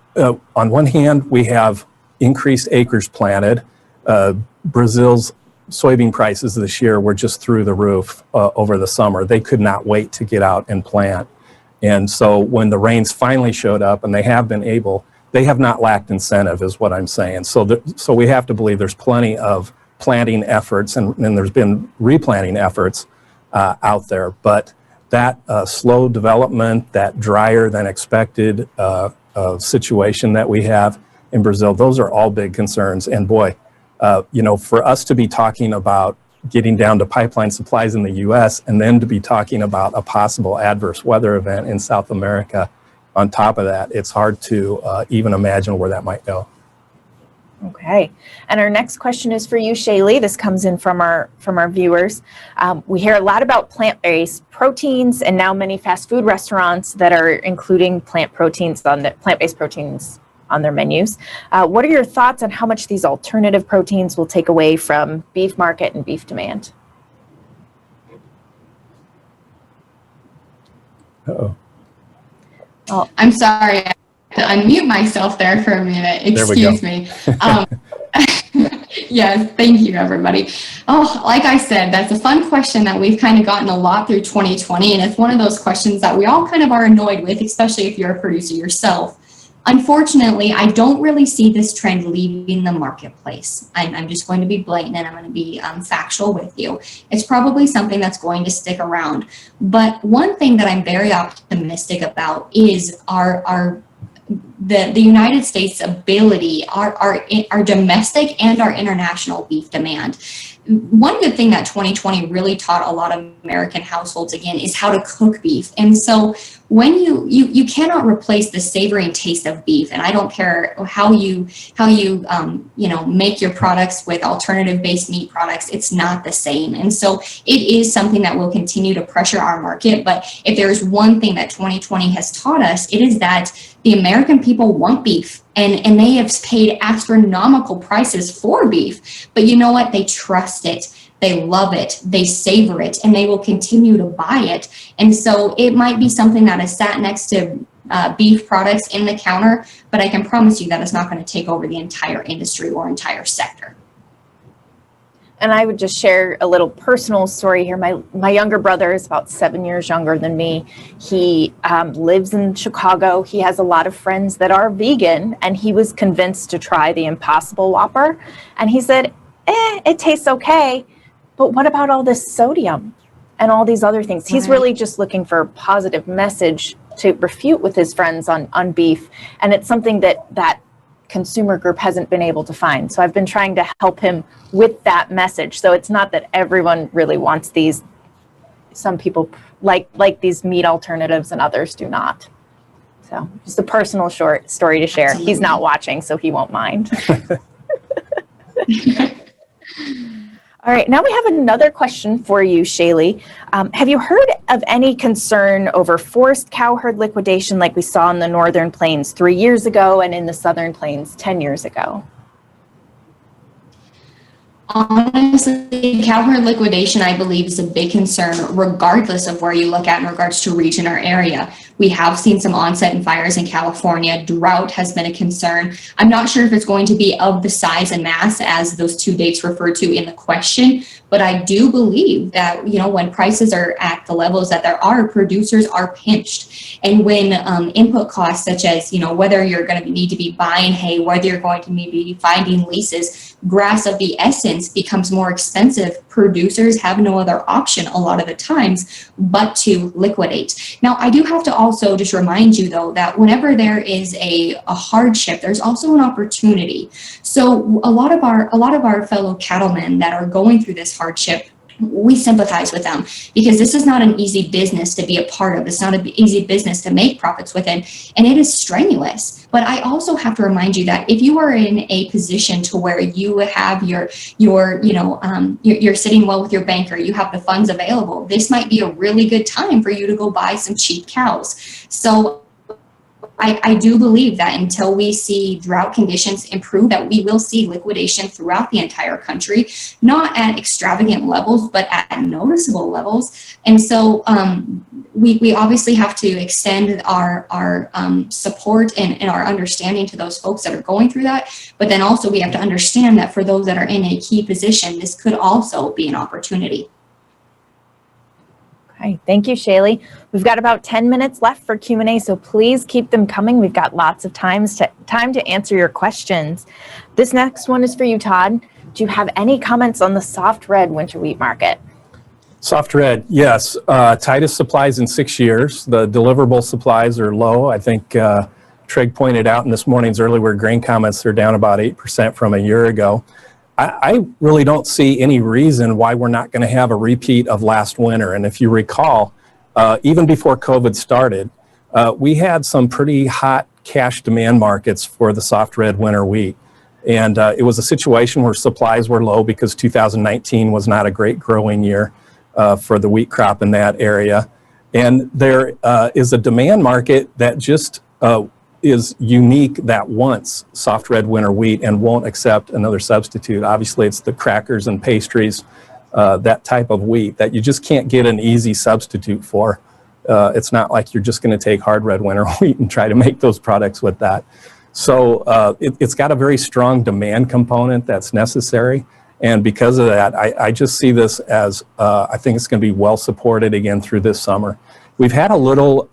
one hand, we have increased acres planted. Brazil's soybean prices this year were just through the roof over the summer. They could not wait to get out and plant. And so when the rains finally showed up, and they have not lacked incentive, is what I'm saying. So we have to believe there's plenty of planting efforts, and there's been replanting efforts out there. But that slow development, that drier than expected situation that we have in Brazil, those are all big concerns. And boy, for us to be talking about getting down to pipeline supplies in the U.S. and then to be talking about a possible adverse weather event in South America on top of that, it's hard to even imagine where that might go. Okay. And our next question is for you, ShayLe. This comes in from our viewers. We hear a lot about plant-based proteins, and now many fast food restaurants that are including plant-based proteins on their menus. What are your thoughts on how much these alternative proteins will take away from beef market and beef demand? Uh-oh. Oh, I'm sorry. I had to unmute myself there for a minute. Excuse me. Yes, thank you, everybody. Oh, like I said, that's a fun question that we've kind of gotten a lot through 2020, and it's one of those questions that we all kind of are annoyed with, especially if you're a producer yourself. Unfortunately, I don't really see this trend leaving the marketplace. I'm just going to be blatant, and I'm going to be factual with you. It's probably something that's going to stick around. But one thing that I'm very optimistic about is the United States' ability, our domestic and our international beef demand. One good thing that 2020 really taught a lot of American households, again, is how to cook beef. And so when you cannot replace the savory taste of beef, and I don't care how you make your products with alternative based meat products, it's not the same. And so it is something that will continue to pressure our market. But if there's one thing that 2020 has taught us, it is that the American people want beef, and they have paid astronomical prices for beef. But you know what? They trust it. They love it, they savor it, and they will continue to buy it. And so it might be something that is sat next to beef products in the counter, but I can promise you that it's not going to take over the entire industry or entire sector. And I would just share a little personal story here. My younger brother is about 7 years younger than me. He lives in Chicago. He has a lot of friends that are vegan, and he was convinced to try the Impossible Whopper. And he said, it tastes okay. But what about all this sodium and all these other things? He's really just looking for a positive message to refute with his friends on beef. And it's something that consumer group hasn't been able to find. So I've been trying to help him with that message. So it's not that everyone really wants these. Some people like these meat alternatives and others do not. So just a personal short story to share. Absolutely. He's not watching, so he won't mind. All right, now we have another question for you, ShayLe. Have you heard of any concern over forced cowherd liquidation like we saw in the Northern Plains 3 years ago and in the Southern Plains 10 years ago? Honestly, cowherd liquidation, I believe, is a big concern regardless of where you look at in regards to region or area. We have seen some onset in fires in California. Drought has been a concern. I'm not sure if it's going to be of the size and mass as those two dates referred to in the question, but I do believe that, when prices are at the levels that there are, producers are pinched. And when input costs such as, whether you're going to need to be buying hay, whether you're going to be finding leases, grass of the essence becomes more expensive, producers have no other option a lot of the times but to liquidate. Now, I do have to also just remind you though that whenever there is a hardship, there's also an opportunity. So a lot of our fellow cattlemen that are going through this hardship, we sympathize with them because this is not an easy business to be a part of. It's not an easy business to make profits within, and it is strenuous. But I also have to remind you that if you are in a position to where you have you're sitting well with your banker, you have the funds available, this might be a really good time for you to go buy some cheap cows. So I do believe that until we see drought conditions improve, that we will see liquidation throughout the entire country, not at extravagant levels, but at noticeable levels. And so we obviously have to extend our support and our understanding to those folks that are going through that. But then also we have to understand that for those that are in a key position, this could also be an opportunity. Okay, thank you, ShayLe. We've got about 10 minutes left for Q&A, so please keep them coming. We've got lots of time to answer your questions. This next one is for you, Todd. Do you have any comments on the soft red winter wheat market? Soft red, yes. Tightest supplies in 6 years. The deliverable supplies are low. I think Trigg pointed out in this morning's earlier grain comments, they're down about 8% from a year ago. I really don't see any reason why we're not going to have a repeat of last winter. And if you recall, even before COVID started, we had some pretty hot cash demand markets for the soft red winter wheat. And it was a situation where supplies were low because 2019 was not a great growing year for the wheat crop in that area. And there is a demand market that just is unique, that wants soft red winter wheat and won't accept another substitute. Obviously, it's the crackers and pastries, that type of wheat that you just can't get an easy substitute for. It's not like you're just going to take hard red winter wheat and try to make those products with that. So it's got a very strong demand component that's necessary. And because of that, I just see this as, I think it's going to be well supported again through this summer. We've had a little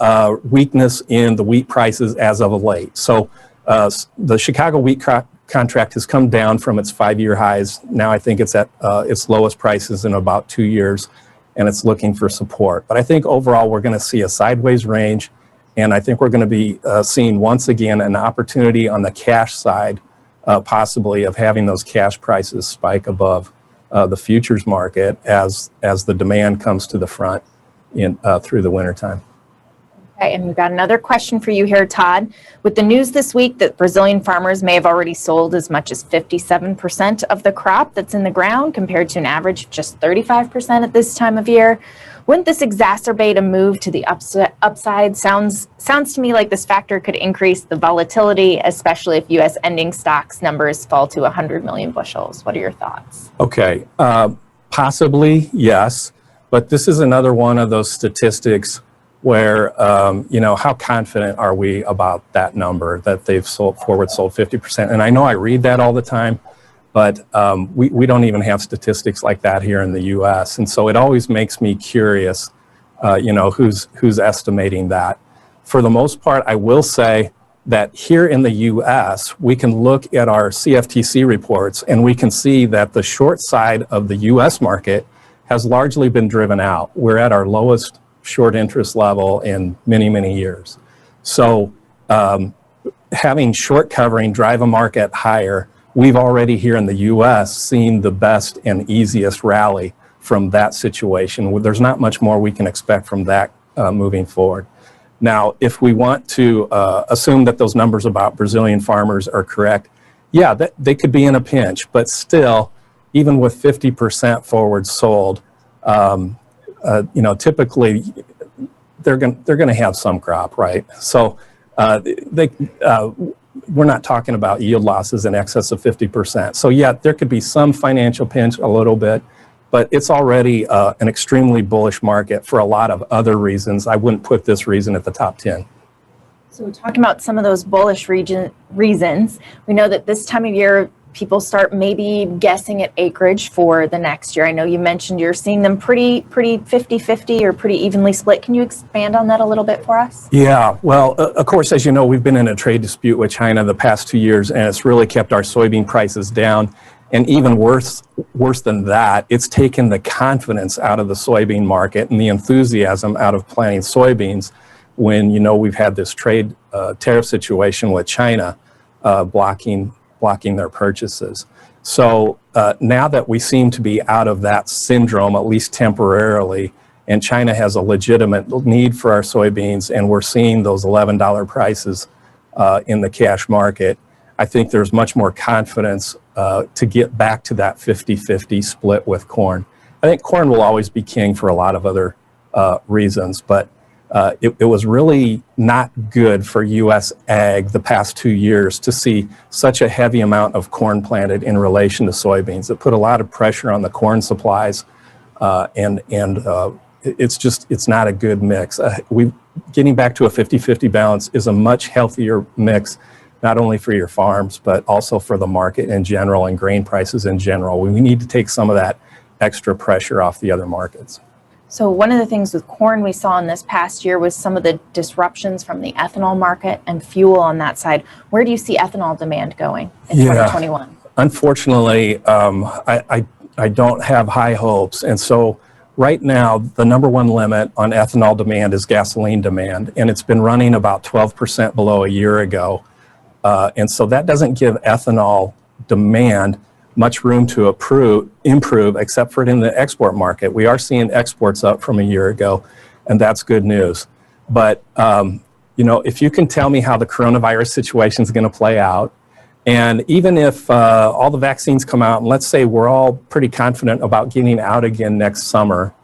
weakness in the wheat prices as of late. So the Chicago wheat contract has come down from its 5-year highs. Now I think it's at its lowest prices in about 2 years, and it's looking for support. But I think overall we're going to see a sideways range, and I think we're going to be seeing once again an opportunity on the cash side, possibly of having those cash prices spike above the futures market as the demand comes to the front through the wintertime. Okay, and we've got another question for you here, Todd. With the news this week that Brazilian farmers may have already sold as much as 57% of the crop that's in the ground compared to an average of just 35% at this time of year, wouldn't this exacerbate a move to the upside? Sounds to me like this factor could increase the volatility, especially if U.S. ending stocks numbers fall to 100 million bushels. What are your thoughts? Okay, possibly, yes. But this is another one of those statistics where, how confident are we about that number that they've forward sold 50%? And I know I read that all the time, but we don't even have statistics like that here in the U.S. And so it always makes me curious, who's estimating that. For the most part, I will say that here in the U.S., we can look at our CFTC reports and we can see that the short side of the U.S. market has largely been driven out. We're at our lowest short interest level in many, many years. So having short covering drive a market higher, we've already here in the US seen the best and easiest rally from that situation. There's not much more we can expect from that moving forward. Now, if we want to assume that those numbers about Brazilian farmers are correct, yeah, they could be in a pinch, but still, even with 50% forward sold, typically they're going to have some crop, right? So we're not talking about yield losses in excess of 50%. So yeah, there could be some financial pinch a little bit, but it's already an extremely bullish market for a lot of other reasons. I wouldn't put this reason at the top 10. So talking about some of those bullish reasons, we know that this time of year, people start maybe guessing at acreage for the next year. I know you mentioned you're seeing them pretty 50-50 or pretty evenly split. Can you expand on that a little bit for us? Yeah, well, of course, as you know, we've been in a trade dispute with China the past 2 years, and it's really kept our soybean prices down. And even worse than that, it's taken the confidence out of the soybean market and the enthusiasm out of planting soybeans when, you know, we've had this trade tariff situation with China blocking their purchases. So now that we seem to be out of that syndrome, at least temporarily, and China has a legitimate need for our soybeans, and we're seeing those $11 prices in the cash market, I think there's much more confidence to get back to that 50-50 split with corn. I think corn will always be king for a lot of other reasons, but it was really not good for U.S. ag the past 2 years to see such a heavy amount of corn planted in relation to soybeans. It put a lot of pressure on the corn supplies, and it's not a good mix. Getting back to a 50-50 balance is a much healthier mix, not only for your farms, but also for the market in general and grain prices in general. We need to take some of that extra pressure off the other markets. So one of the things with corn we saw in this past year was some of the disruptions from the ethanol market and fuel on that side. Where do you see ethanol demand going in 2021? Unfortunately, I don't have high hopes. And so right now, the number one limit on ethanol demand is gasoline demand, and it's been running about 12% below a year ago. And so that doesn't give ethanol demand much room to improve, except for it in the export market. We are seeing exports up from a year ago, and that's good news. But, you know, if you can tell me how the coronavirus situation is going to play out, and even if all the vaccines come out, and let's say we're all pretty confident about getting out again next summer,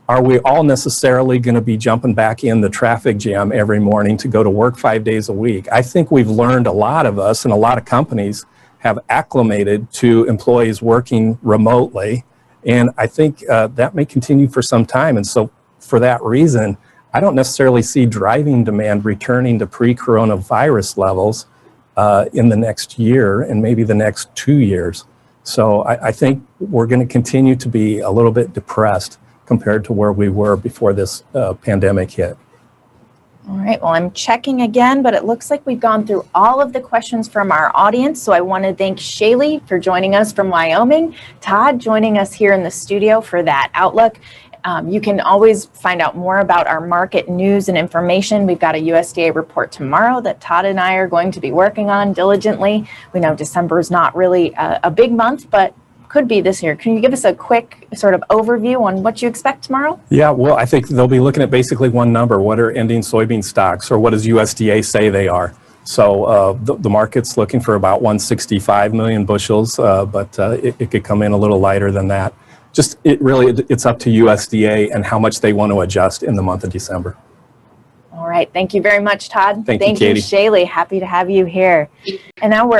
are we all necessarily going to be jumping back in the traffic jam every morning to go to work 5 days a week? I think we've learned, a lot of us and a lot of companies have acclimated to employees working remotely. And I think that may continue for some time. And so for that reason, I don't necessarily see driving demand returning to pre-coronavirus levels in the next year and maybe the next 2 years. So I think we're going to continue to be a little bit depressed compared to where we were before this pandemic hit. All right, well, I'm checking again, but it looks like we've gone through all of the questions from our audience. So I want to thank ShayLe for joining us from Wyoming, Todd joining us here in the studio for that outlook. You can always find out more about our market news and information. We've got a USDA report tomorrow that Todd and I are going to be working on diligently. We know December is not really a big month, but could be this year. Can you give us a quick sort of overview on what you expect tomorrow? Yeah, well, I think they'll be looking at basically one number. What are ending soybean stocks, or what does USDA say they are? So the market's looking for about 165 million bushels, but it could come in a little lighter than that. Just it's up to USDA and how much they want to adjust in the month of December. All right. Thank you very much, Todd. Thank you, Katie. ShayLe. Happy to have you here. And now we're